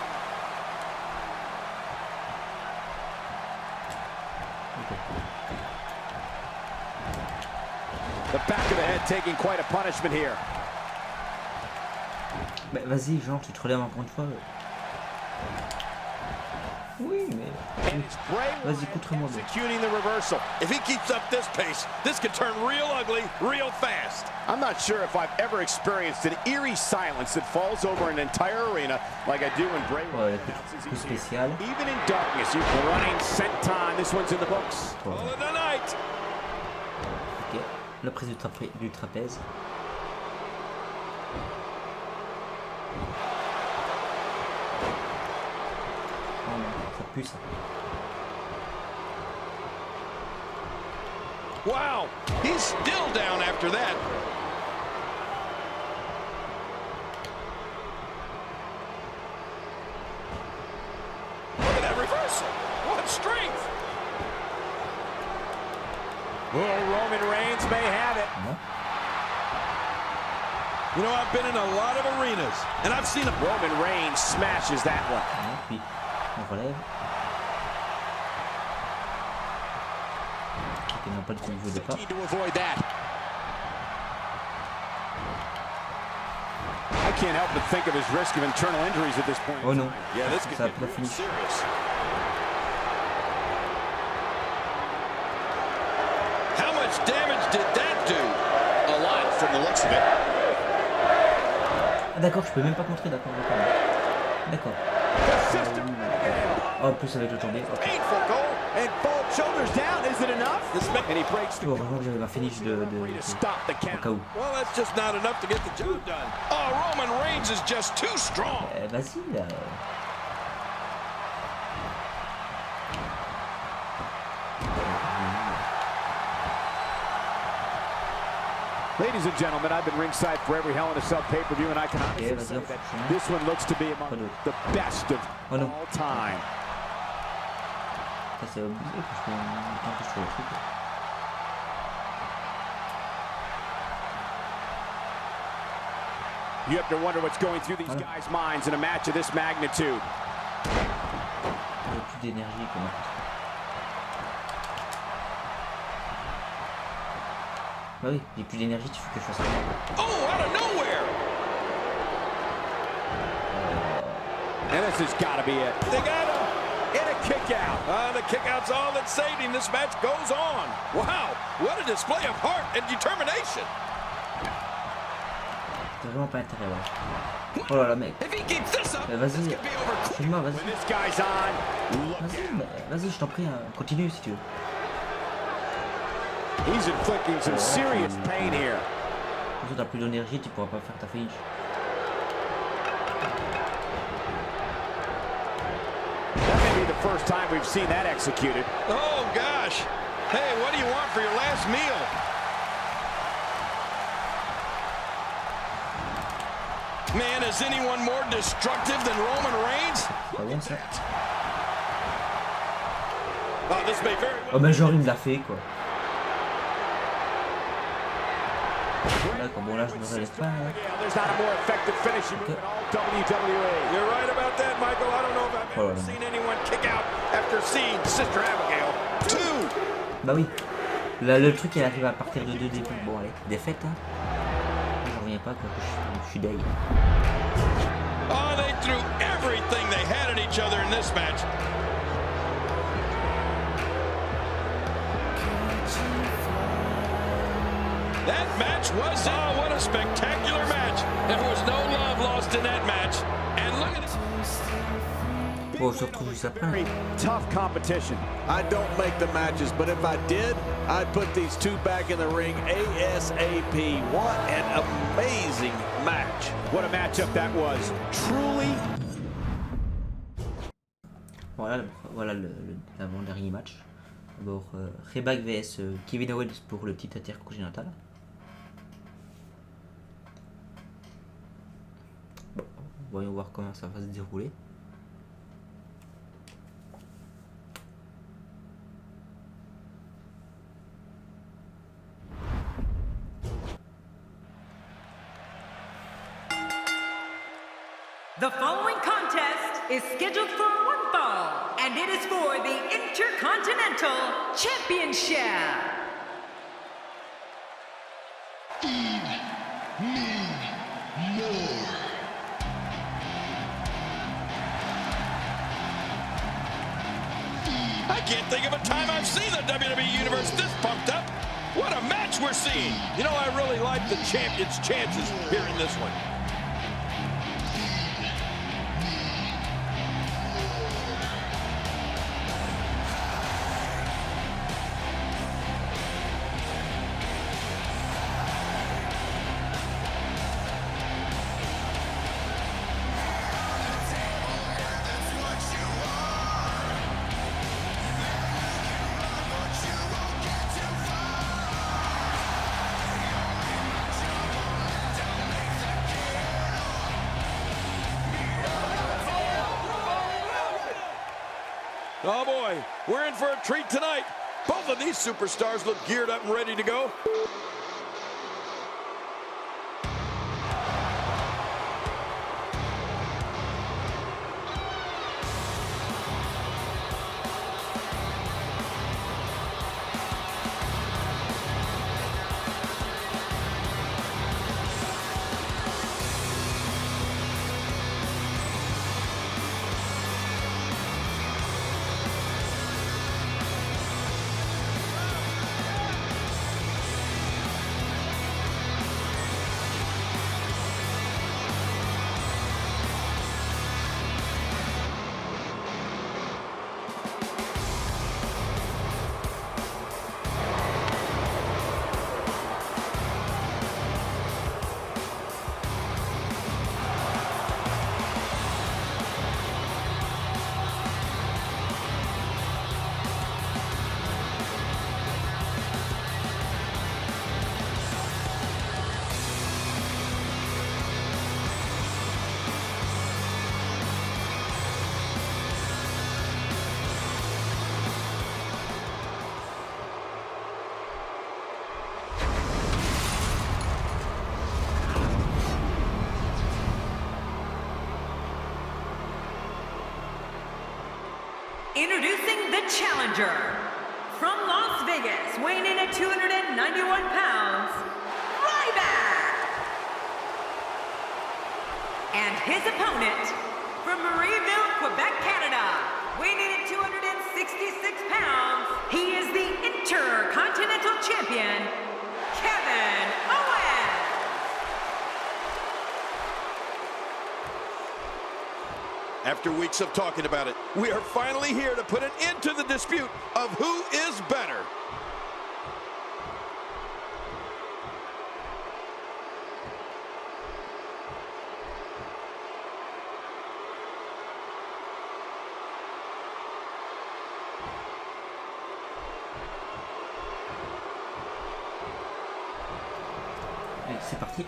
The back of the head taking quite a punishment here. Bah, vas-y, genre, tu te relèves encore une fois. Oui, mais... Vas-y, contre-moi. Executing the reversal. If he keeps up this pace, this could turn real ugly real fast. I'm not sure if I've ever experienced an eerie silence that falls over an entire arena like I do when Bray Wyatt announces he's here. Even in darkness, you can running senton. This one's in the books. All of the night. Ok, la prise du trapèze. Ça pue ça. Wow, he's still down after that. Look at that reversal. What strength. Oh, Roman Reigns may have it. You know, I've been in a lot of arenas, and I've seen Roman Reigns smashes that one. Puis, on relève. Il n'a pas le coup de départ. To avoid that. I can't help but think of his risk of internal injuries at this point. Oh non. Yeah, this could Ça a be pas fini. serious. How much damage did that do? A lot from the looks of it. Ah d'accord, je peux même pas contrer, d'accord. D'accord. Oh, en plus avec le tombé. Okay. And both shoulders down, is it enough? And he breaks the Heureusement que j'avais ma finish de stop the count. au cas où. Well, that's just not enough to get the job done. Oh, Roman Reigns is just too strong. Vas-y là. Ladies and gentlemen, I've been ringside for every Hell in a Cell pay-per-view, and I can honestly say that this one looks to be among the best of all time. Ça c'est obligé parce que tant que je trouve le truc. You have to wonder what's going through these guys' minds in a match of this magnitude. Il n'y a plus d'énergie comme ça. Bah oui, j'ai plus d'énergie, tu fais que je fasse ça. Oh, out of nowhere! And this has got to be it. They got him! And a kick out. The kick out's all that saved him. This match goes on. Wow, what a display of heart and determination. T'as vraiment pas intérêt, ouais. Oh là là, mec. Vas-y, fais-moi, vas-y. Vas-y, je t'en prie, hein. Continue si tu veux. He's inflicting some serious pain here. Si t'as plus d'énergie, tu pourras pas faire ta finish. That may be the first time we've seen that executed. Oh, gosh. Hey, what do you want for your last meal? Man, is anyone more destructive than Roman Reigns? Pas bien ça. Oh, this may very well... Oh ben genre il me l'a fait quoi. D'accord, bon là je me relève pas. Hein. There's not a more effective finishing move in all WWE. You're right about that, Michael. I don't know if I've ever seen anyone kick out after seeing Sister Abigail. 2. Bah oui. Là, le truc il arrive à partir de 2 débuts. Bon allez, défaite hein. Je reviens pas quoi, je suis d'ailleurs. Oh, they threw everything they had at each other in this match. That match was, oh, what a spectacular match. There was no love lost in that match. And look at it. Bon, on se retrouve juste après. Very tough competition. I don't make the matches, but if I did, I'd put these two back in the ring ASAP. What an amazing match. What a matchup that was. Truly. Voilà l'avant-dernier match. D'abord, Ryback vs Kevin Owens pour le titre intercontinental. Bon, voyons voir comment ça va se dérouler. The following contest is scheduled for one fall, and it is for the Intercontinental Championship. Feed me more. I can't think of a time I've seen the WWE Universe this pumped up. What a match we're seeing. You know, I really like the champion's chances here in this one. Oh boy, we're in for a treat tonight. Both of these superstars look geared up and ready to go. Introducing the challenger, from Las Vegas, weighing in at 291 pounds, Ryback! And his opponent, from Marieville, Quebec, Canada, weighing in at 266 pounds, he is the Intercontinental Champion, Kevin Owens! After weeks of talking about it, we are finally here to put an end to the dispute of who is better. C'est parti.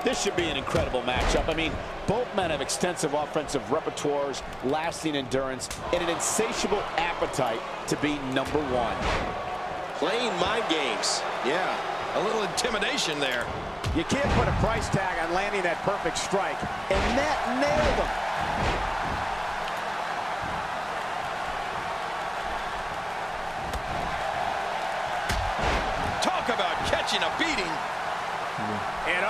This should be an incredible matchup. I mean, both men have extensive offensive repertoires, lasting endurance, and an insatiable appetite to be number one. Playing mind games. Yeah, a little intimidation there. You can't put a price tag on landing that perfect strike, and that nailed him. Talk about catching a beating. And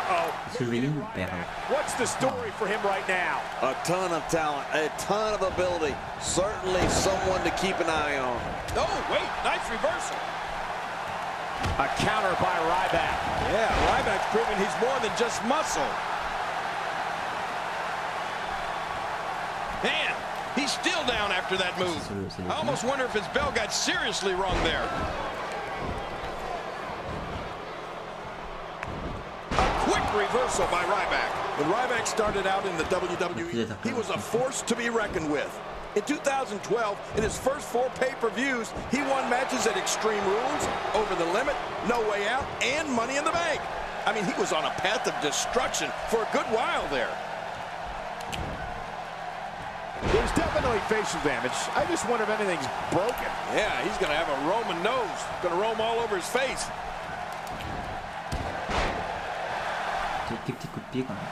what's the story for him right now? A ton of talent, a ton of ability. Certainly someone to keep an eye on. Oh, wait, nice reversal. A counter by Ryback. Yeah, Ryback's proving he's more than just muscle. Man, he's still down after that move. I almost wonder if his bell got seriously wrong there. Reversal by Ryback. When Ryback started out in the WWE, he was a force to be reckoned with. In 2012, in his first 4 pay-per-views, he won matches at Extreme Rules, Over the Limit, No Way Out, and Money in the Bank. I mean, he was on a path of destruction for a good while there. There's definitely facial damage. I just wonder if anything's broken. Yeah, he's going to have a Roman nose. Going to roam all over his face. Petit coup de pied quand même.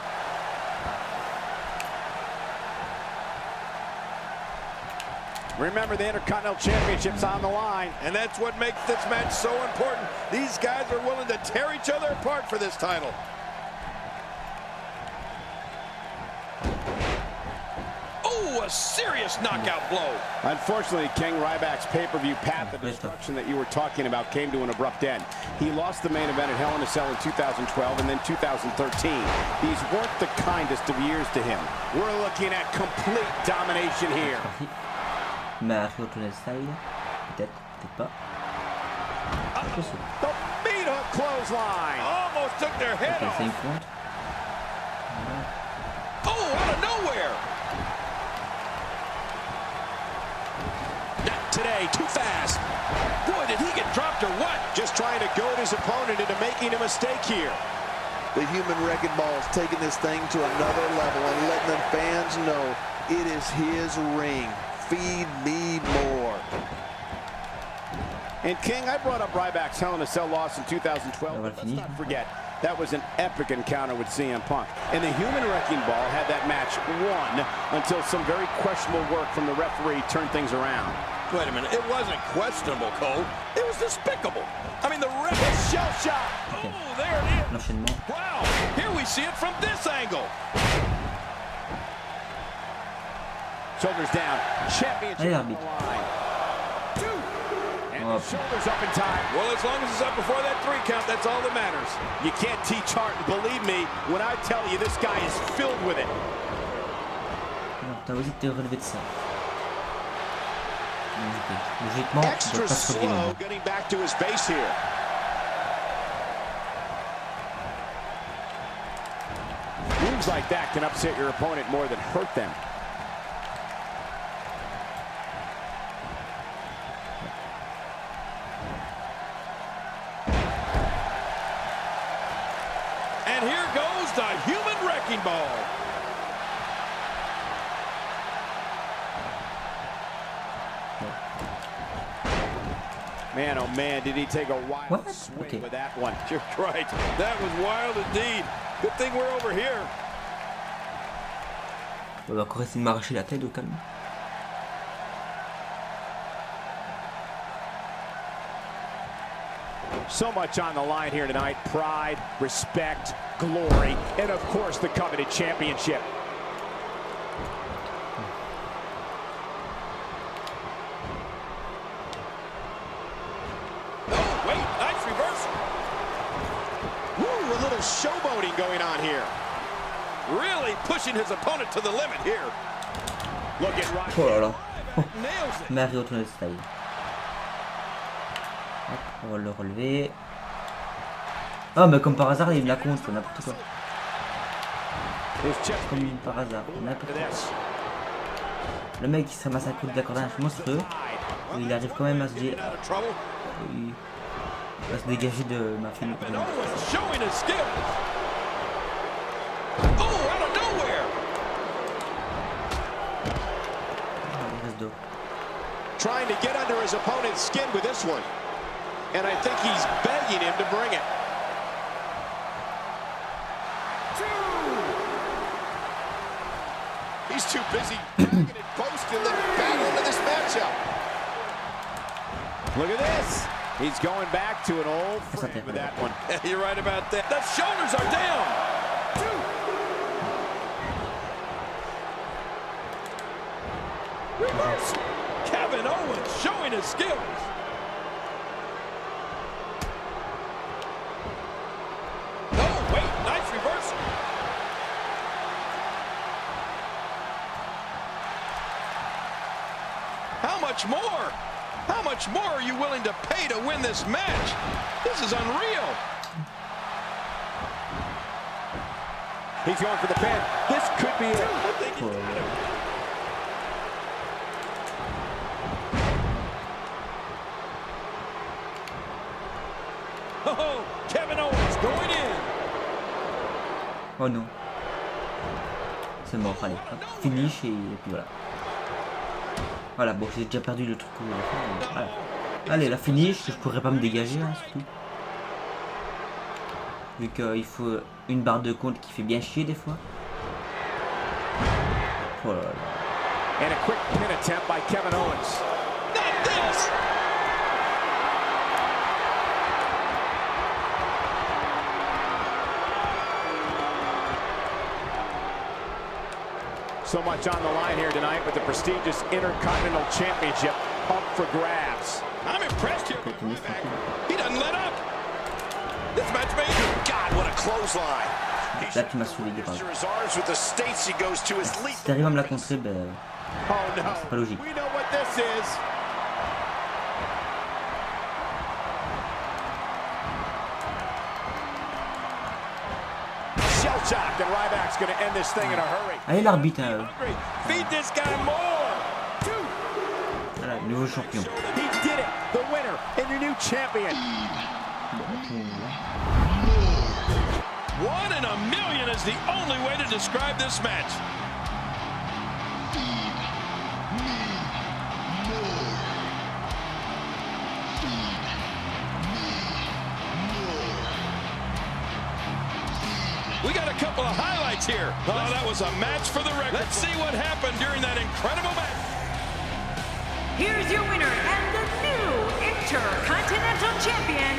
Remember, the Intercontinental Championship's on the line. And that's what makes this match so important. These guys are willing to tear each other apart for this title. Oh, a serious knockout blow. Unfortunately, King, Ryback's pay-per-view path of destruction that you were talking about came to an abrupt end. He lost the main event at Hell in a Cell in 2012 and then 2013. These weren't the kindest of years to him. We're looking at complete domination here. Mais sur le style, peut-être pas. The meat hook clothesline. Almost took their head off. Oh, out of nowhere. Not today, too fast. Boy, did he get dropped or what? Just trying to goad his opponent into making a mistake here. The human wrecking ball is taking this thing to another level and letting the fans know it is his ring. Feed me more. And King, I brought up Ryback's Hell in a Cell loss in 2012. Let's not forget, that was an epic encounter with CM Punk. And the human wrecking ball had that match won until some very questionable work from the referee turned things around. Wait a minute, it wasn't questionable, Cole. It was despicable. I mean, the ref is shell shock. Oh, there it is. Wow, here we see it from this angle. Shoulders down, championship on the line. 2, and the shoulders up in time. Well, as long as it's up before that 3 count, that's all that matters. You can't teach heart, and believe me when I tell you this guy is filled with it. Alors, t'as osé te relever de ça. Logiquement, extra slow getting back to his base here. Moves like that can upset your opponent more than hurt them. And here goes the human wrecking ball. Man, oh man, did he take a wild swing with that one. You're right. That was wild indeed. Good thing we're over here. On va encore essayer de m'arracher la tête au calme. So much on the line here tonight. Pride, respect, glory, and of course the coveted championship. Oh, wait, nice reversal. Woo, a little showboating going on here. Really pushing his opponent to the limit here. Look at Rock. Oh là là. Nails it. Marie retourne le style. Hop, on va le relever. Oh mais comme par hasard il me la compte, n'importe quoi. Comme par hasard, n'importe quoi. Le mec il se ramasse un coup d'accordage monstrueux. Et il arrive quand même à se dire. Il va se dégager de ma fille. Il reste d'eau. Trying to get under his opponent's skin with this one. And I think he's begging him to bring it. He's too busy dragging it post in the battle into this matchup. Look at this. He's going back to an old friend with that one. You're right about that. The shoulders are down. Reverse. Kevin Owens showing his skills. Oh, wait, nice reversal. How much more? How much more are you willing to pay to win this match? This is unreal. He's going for the pin. This could be it. Oh, Kevin Owens going in. Oh non. C'est mort, allez. Hop, finish et puis voilà. Voilà, bon j'ai déjà perdu le truc que je voulais faire. Voilà. Allez, la finish, je pourrais pas me dégager hein, surtout. Vu qu'il faut une barre de compte qui fait bien chier des fois. Oh là là. And a quick pin attempt by Kevin Owens. Not this. So much on the line here tonight with the prestigious Intercontinental Championship up for grabs. I'm impressed here. He doesn't let up. This match made. God, what a clothesline. Là tu m'as saoulé des These are his arms with the states he goes to his leap. Si t'arrives à me la contrer, ben Oh c'est pas no, logique. we know what this is. Shell shock, and Ryback's going to end this thing in a hurry. Allez l'arbitre, hein. Feed this guy more. Voilà, nouveau champion. He did it, the winner and your new champion. 1 in a million is the only way to describe this match. We got a couple of highlights here. Oh, that was a match for the record. Let's see what happened during that incredible match. Here's your winner and the new Intercontinental Champion,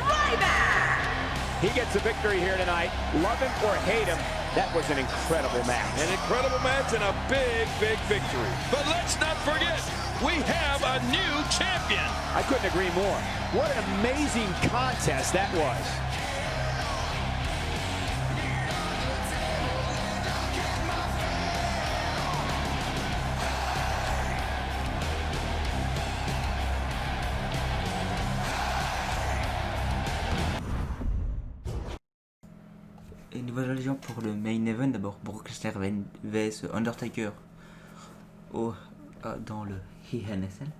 Ryback. He gets a victory here tonight. Love him or hate him, that was an incredible match. An incredible match and a big, big victory. But let's not forget, we have a new champion. I couldn't agree more. What an amazing contest that was. Et nouvelle allégeance pour le main event, d'abord Brock Lesnar vs Undertaker dans le HNSL.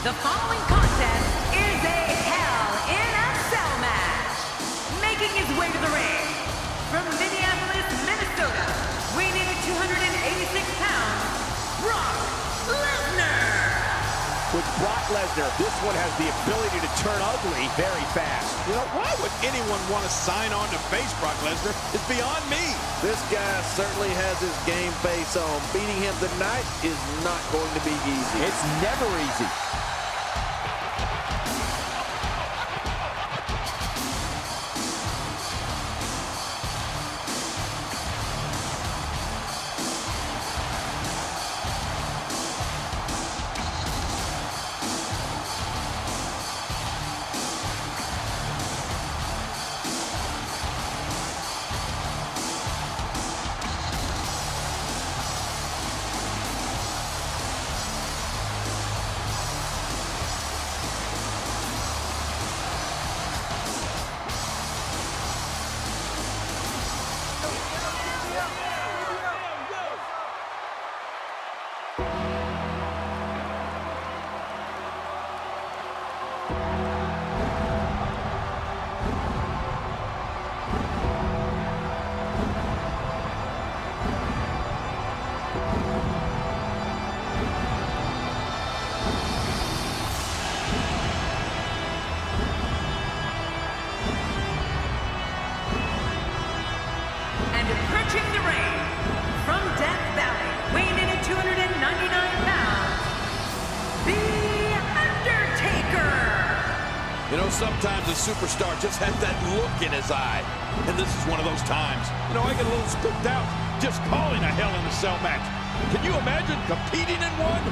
The following contest is a Hell in a Cell match. Making his way to the ring from Minneapolis, Minnesota, weighing in at 286 pounds, Brock Lesnar. With Brock Lesnar, this one has the ability to turn ugly very fast. You know, why would anyone want to sign on to face Brock Lesnar? It's beyond me. This guy certainly has his game face on. Beating him tonight is not going to be easy. It's never easy. You know, sometimes a superstar just has that look in his eye. And this is one of those times. You know, I get a little spooked out just calling a Hell in a Cell match. Can you imagine competing in one?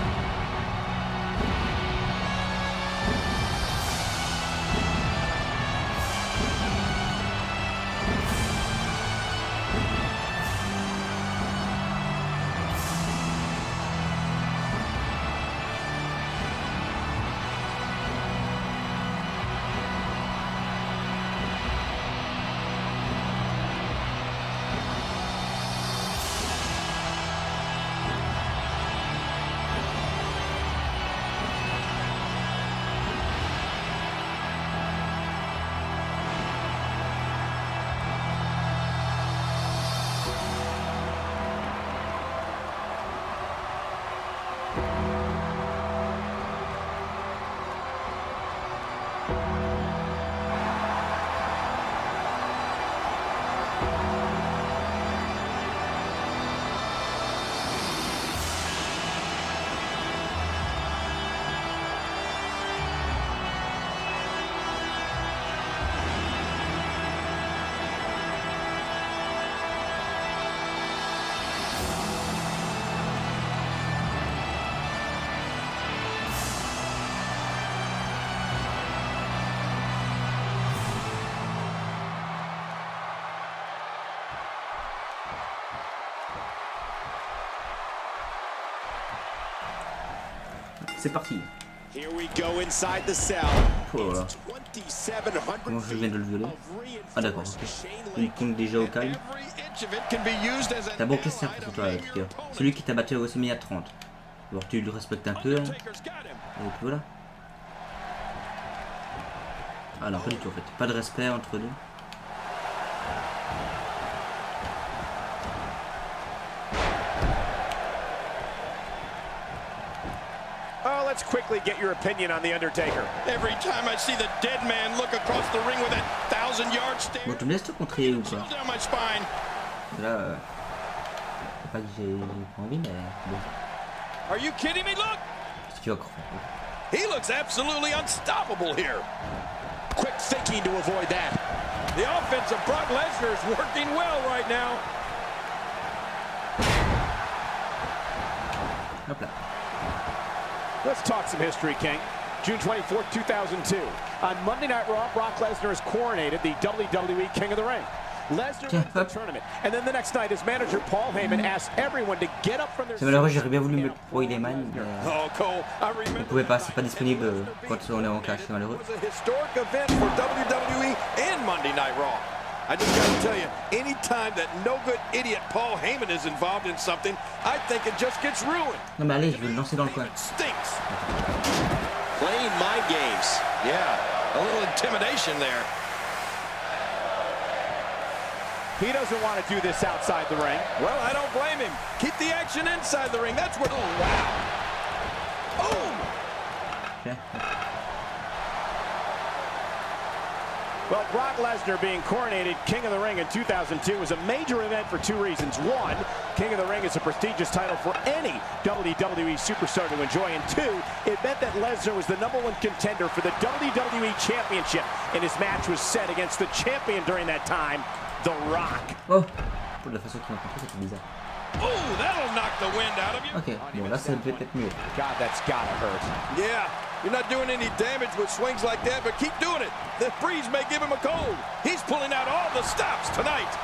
C'est parti. Here we go inside the cell. Oh là. Comment je viens de le violer? Ah d'accord, ok. Il compte déjà au calme. T'as bon question pour toi, Peter. Celui qui t'a battu au WrestleMania 30. Alors tu le respectes un peu. Hein. Et puis voilà. Ah non, pas du tout en fait. Pas de respect entre nous. Oh, let's quickly get your opinion on The Undertaker. Every time I see the dead man look across the ring with that 1,000-yard stare. Bon, tu me laisses te contrer ou pas? Down my spine. Là, c'est pas que j'ai pas envie, mais bon. Are you kidding me? Look. Qu'est-ce que tu vas croire? He looks absolutely unstoppable here. Quick thinking to avoid that. The offense of Brock Lesnar is working well right now. Hop là. Let's talk some history, King. June 24th, 2002. On Monday Night Raw, Brock Lesnar is coronated the WWE King of the Ring. Lesnar wins the tournament, and then the next night, his manager Paul Heyman asks everyone to get up from their C'est malheureux, j'aurais bien voulu mettre Wwe, mais Oh, Cole, I on remember. pouvait pas, c'est pas disponible quand on est en cash, c'est malheureux. It was a historic event for WWE and Monday Night Raw. I just got to tell you, anytime that no good idiot Paul Heyman is involved in something, I think it just gets ruined. Non mais allez, je vais le lancer dans le coin. It stinks. Playing mind games. Yeah, a little intimidation there. He doesn't want to do this outside the ring. Well, I don't blame him. Keep the action inside the ring. That's what. Oh, wow. Oh. Okay. Well, Brock Lesnar being coronated King of the Ring in 2002 was a major event for two reasons. One, King of the Ring is a prestigious title for any WWE superstar to enjoy. And two, it meant that Lesnar was the #1 contender for the WWE Championship. And his match was set against the champion during that time, The Rock. Oh, pour la façon qu'il m'a compris, c'est bizarre. Oh, that'll knock the wind out of you. Ok, bon là ça devait être mieux. God, that's gotta hurt. Yeah, you're not doing any damage with swings like that, but keep doing it. The breeze may give him a cold. He's pulling out all the stops tonight.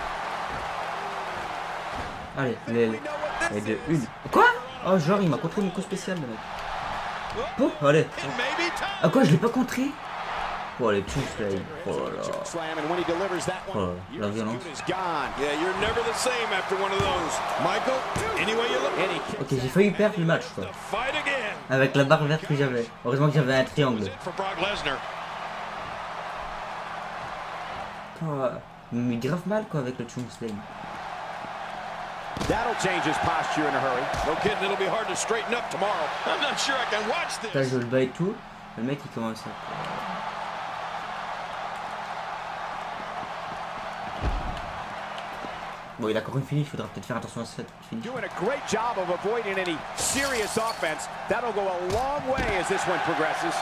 Allez, les deux, une. Quoi? Oh, genre il m'a contré mon coup spécial le mec. Oh, allez. Ah quoi, je l'ai pas contré? Oh les choux slay. Oh là là. Oh, la violence. Yeah, you're never the same after one of those. Michael, any way you look. Ok, j'ai failli perdre le match quoi. Avec la barre verte que j'avais. Heureusement que j'avais un triangle. Oh, il me met grave mal quoi avec le choux slay. That'll change his posture in a hurry. No kidding, it'll be hard to straighten up tomorrow. I'm not sure I can watch this. Là je le bats et tout. Le mec il commence à... Bon, il a encore une finish, il faudra peut-être faire attention à cette finish. Doing a great job of avoiding any serious offense. That'll go a long way as this one progresses.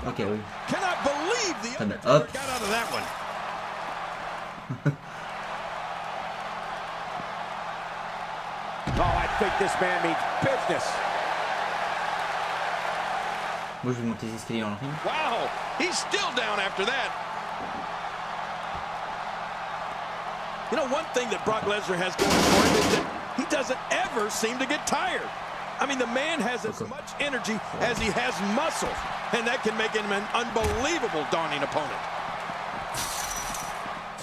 Ok, oui. Cannot believe the hop. got out of that one. Oh, I think this man means business. Moi, je vais monter les escaliers dans le ring. Wow, he's still down after that. You know, one thing that Brock Lesnar has going for him is that he doesn't ever seem to get tired. I mean, the man has as much energy as he has muscle, and that can make him an unbelievable daunting opponent.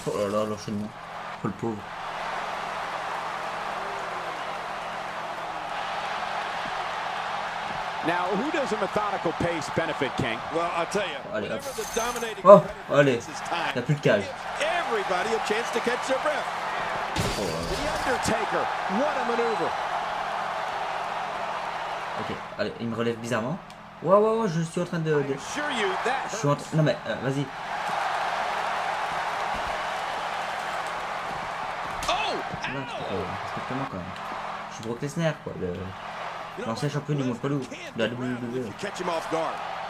Oh là là, l'enchaînement. Oh le pauvre. Now, who does a methodical pace benefit, King? Well, I'll tell you. Allez, hop. The dominating Oh, allez. T'as plus de cage. Everybody a chance to catch their breath. Oh là là. The Undertaker, what a maneuver. Ok, allez, il me relève bizarrement. Wow, je suis en train de... Je suis en train... Non mais, vas-y. Là, respecte-moi quand même. Je suis Brock Lesnar, quoi. L'ancien champion du monde poids lourd de la WWE.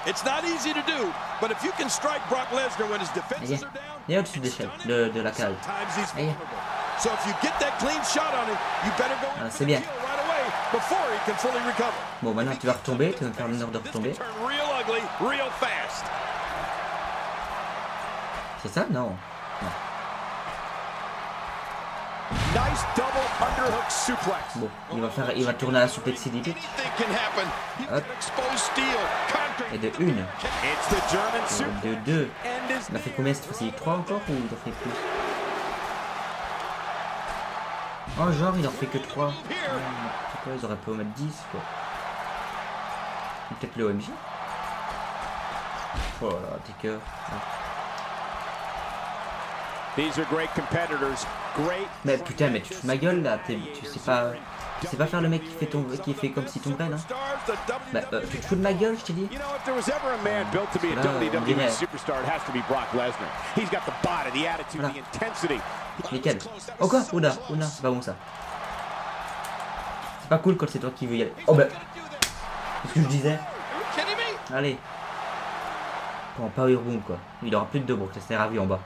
It's not easy to do, but if you can strike Brock Lesnar when his defenses are down, il est au-dessus de l'échelle, de la cage. So if you get that clean shot on him, you better go in c'est bien. right away before he can fully recover. Bon, maintenant tu vas retomber, tu vas me faire l'honneur de retomber. Real ugly, real fast. C'est ça? Non. Nice double underhook suplex. Bon, il va tourner à la suplex CDP. Hop. Et de une. Et de deux. Il a fait combien cette fois-ci? 3 encore ou il en fait plus? Oh genre il en fait que 3. Ils auraient pu en mettre 10 quoi. Peut-être le OMG. Oh là, t'es cœur. These are great competitors. Great. Mais putain, mais tu te fous de ma gueule là, tu sais pas faire le mec qui fait comme si tomberait là. Bah, tu te fous de ma gueule, je t'ai dit. Lesquels? Oh quoi? Oula, c'est pas bon ça. C'est pas cool quand c'est toi qui veux y aller. Oh bah, c'est ce que je disais. Allez. Bon, Power Boom quoi. Il aura plus de 2 Brock Lesnar à vie en bas.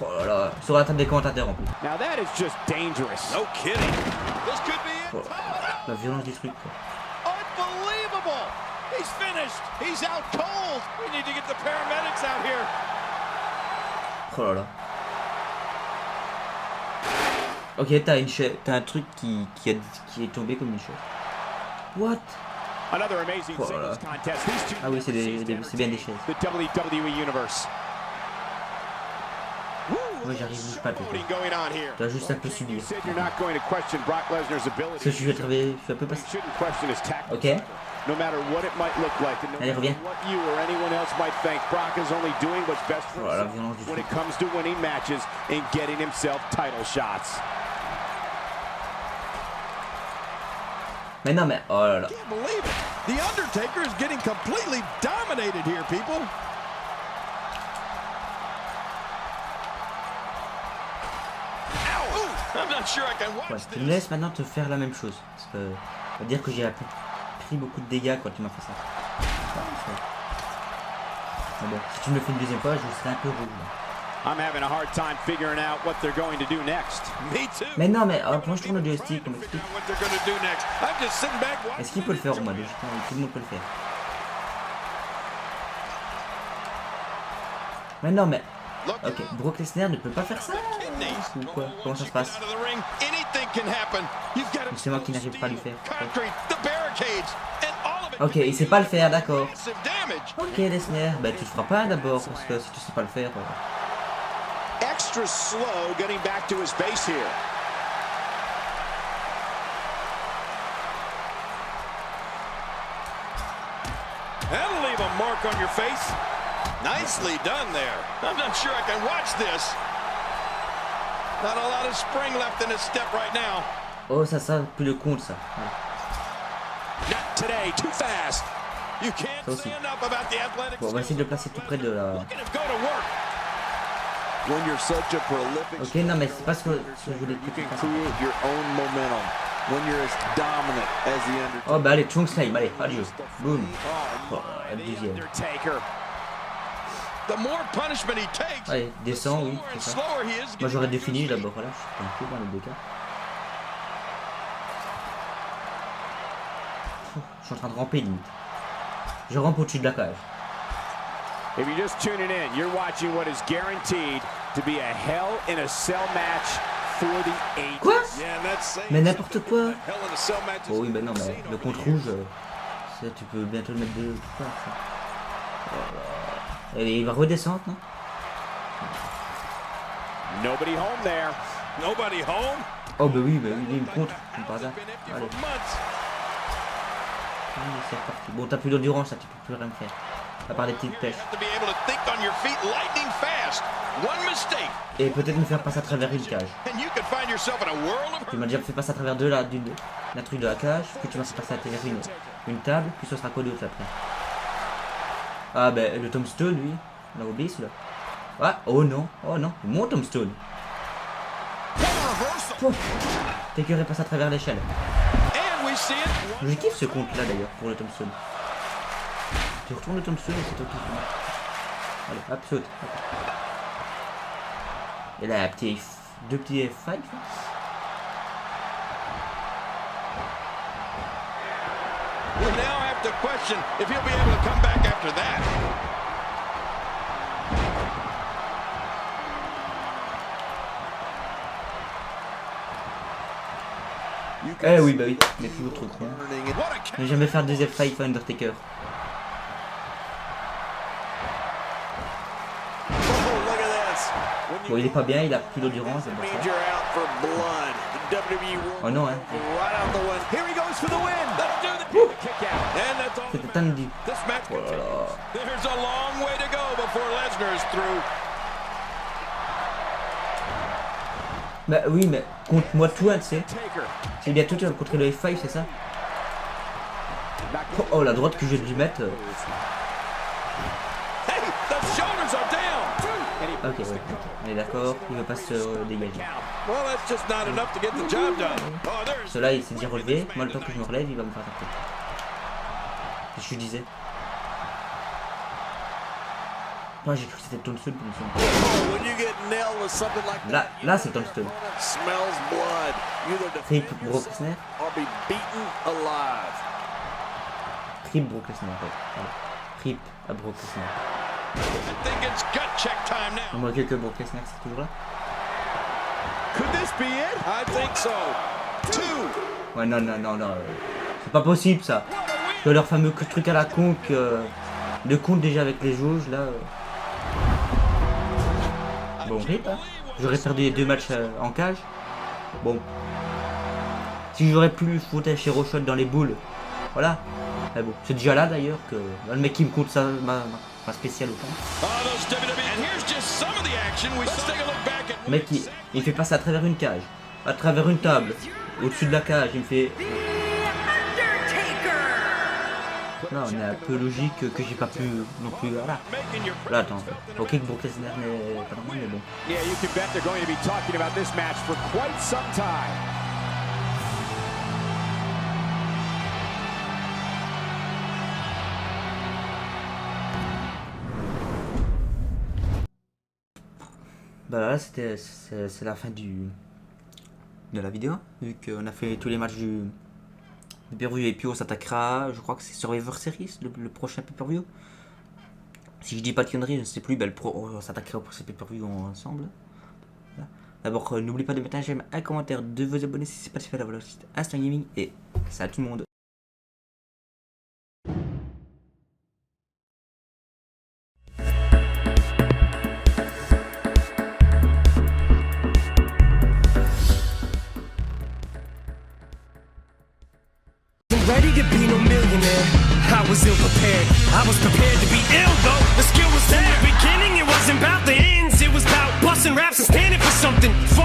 Oh là là, sur la table des commentateurs en plus. Now that is just dangerous. No kidding. This could be it. Oh, la violence du truc quoi. Unbelievable. He's finished. He's out cold. We need to get the paramedics out here. Oh là là. Ok, t'as un truc qui est tombé comme une chaise. What? Another amazing oh là là. Ah oui, c'est bien des chaises. The WWE Universe. Moi j'arrive, bouge pas tout. Tu dois juste un peu subir. Ce que je vais travailler, je suis un peu passé. Ok. Allez, reviens. Oh la violence du truc. Mais non mais, oh là là. The Undertaker is getting completely dominated here, people. Ouais, tu me laisses maintenant te faire la même chose. Parce que ça veut dire que j'ai pris beaucoup de dégâts quand tu m'as fait ça. Mais bon, si tu me le fais une deuxième fois, je serai un peu rouge. Mais non, mais quand je tourne le joystick, on m'explique. Est-ce qu'il peut le faire au moins logiquement? Tout le monde peut le faire. Mais non, mais... Ok, Brock Lesnar ne peut pas faire ça ou quoi? Comment ça se passe? C'est moi qui n'arrive pas à lui faire. Ok, il sait pas le faire, d'accord. Ok, Lesnar, bah tu le feras pas d'abord, parce que si tu sais pas le faire... Extra slow getting back to his base here. That'll leave a mark on your face. Nicely done there. I'm not sure I can watch this. Not a lot of spring left in his step right now. Oh, ça, plus le compte, ça. Ouais. Not today, too fast. You can't say enough about the athletics. Bon, on va essayer de le placer tout près de la... When you're such a prolific, ok, non, mais c'est pas ce que je voulais you dire. can create your own momentum. When you're as dominant as the Undertaker. Oh, bah allez, Chung Slime, allez, adieu. Boum. Oh, deuxième. The more punishment he takes, Allez, descend, oui, c'est ça. slower he is. Moi j'aurais défini d'abord, voilà, je suis un peu dans les deux cas. Je suis en train de ramper limite. Je rampe au-dessus de la cage. If you're just tuning in, you're watching what is guaranteed to be a Hell in a Cell match for the ages. Quoi? Yeah, that's saying Mais n'importe quoi. Hell in a Cell match is Oh oui, mais non, mais le compte rouge, ça, tu peux bientôt le mettre de part, ça. Et il va redescendre, non? Nobody home there. nobody home. Oh bah oui, il me compte, comme par hasard. Allez. C'est reparti. Bon, t'as plus d'endurance, ça, tu peux plus rien faire. À part des petites pêches. Et peut-être me faire passer à travers une cage. Tu m'as déjà fait passer à travers la truc de la cage, puis tu m'as fait passer à travers une table, puis ce sera quoi d'autre après? Ah ben le tombstone, lui, on a oublié celui-là. Ah, oh non, mon tombstone. Oh, Taker est passé à travers l'échelle. Je kiffe ce compte là d'ailleurs pour le tombstone. Tu retournes le tombstone et c'est toi qui fais. Allez, hop, saute. Et là, deux petits F5. We now have to question if he'll be able to come back after that. Eh oui, bah oui, mais toujours trop con. Ne jamais faire des F5 Undertaker. Bon, il est pas bien, il a plus d'endurance. Oh non, hein. C'était tendu. Oh là là. Bah oui, mais compte-moi tout, hein, tu sais. C'est bien tout, tu vas me contrer le F5, c'est ça? Oh, la droite que je vais lui mettre. Ok, ouais. On est d'accord, il veut pas se dégager. Cela, il s'est déjà relevé. Moi, le temps que je me relève, il va me faire taper. C'est ce que je disais. Moi, j'ai cru que c'était Tombstone pour une seconde. Là, c'est Tombstone. Trip Brock Lesnar. Trip Brock Lesnar. Trip à Brock Lesnar. On voit que Brock Lesnar, c'est toujours là. Ouais, non. C'est pas possible ça. Que leur fameux truc à la con de compte déjà avec les jauges là. Bon, rip, hein. J'aurais perdu les 2 matchs en cage. Bon. Si j'aurais pu foutre chez Rochelle dans les boules. Voilà. Mais bon, c'est déjà là d'ailleurs que le mec qui me compte ça, ma spéciale autant. Le mec il fait passer à travers une cage, à travers une table, au-dessus de la cage, il me fait. là on est un peu logique que j'ai pas pu non plus. Voilà. Là attends. Ok que Brock Lesnar n'est pas normal mais bon. Yeah, you can bet they're going to be talking about this match for quite some time. Bah là c'est la fin de la vidéo, vu qu'on a fait tous les matchs du pay-per-view et puis on s'attaquera, je crois que c'est Survivor Series, le prochain pay-per-view. Si je dis pas de conneries, je ne sais plus, bah, on s'attaquera au prochain pay-per-view ensemble. Voilà. D'abord, n'oubliez pas de mettre un j'aime, un commentaire, de vous abonner si c'est pas fait, la voilà, site Instant Gaming et salut tout le monde. Ready to be no millionaire. I was ill prepared. I was prepared to be ill though. The skill was there. In the beginning, it wasn't about the ends. It was about busting raps and standing for something.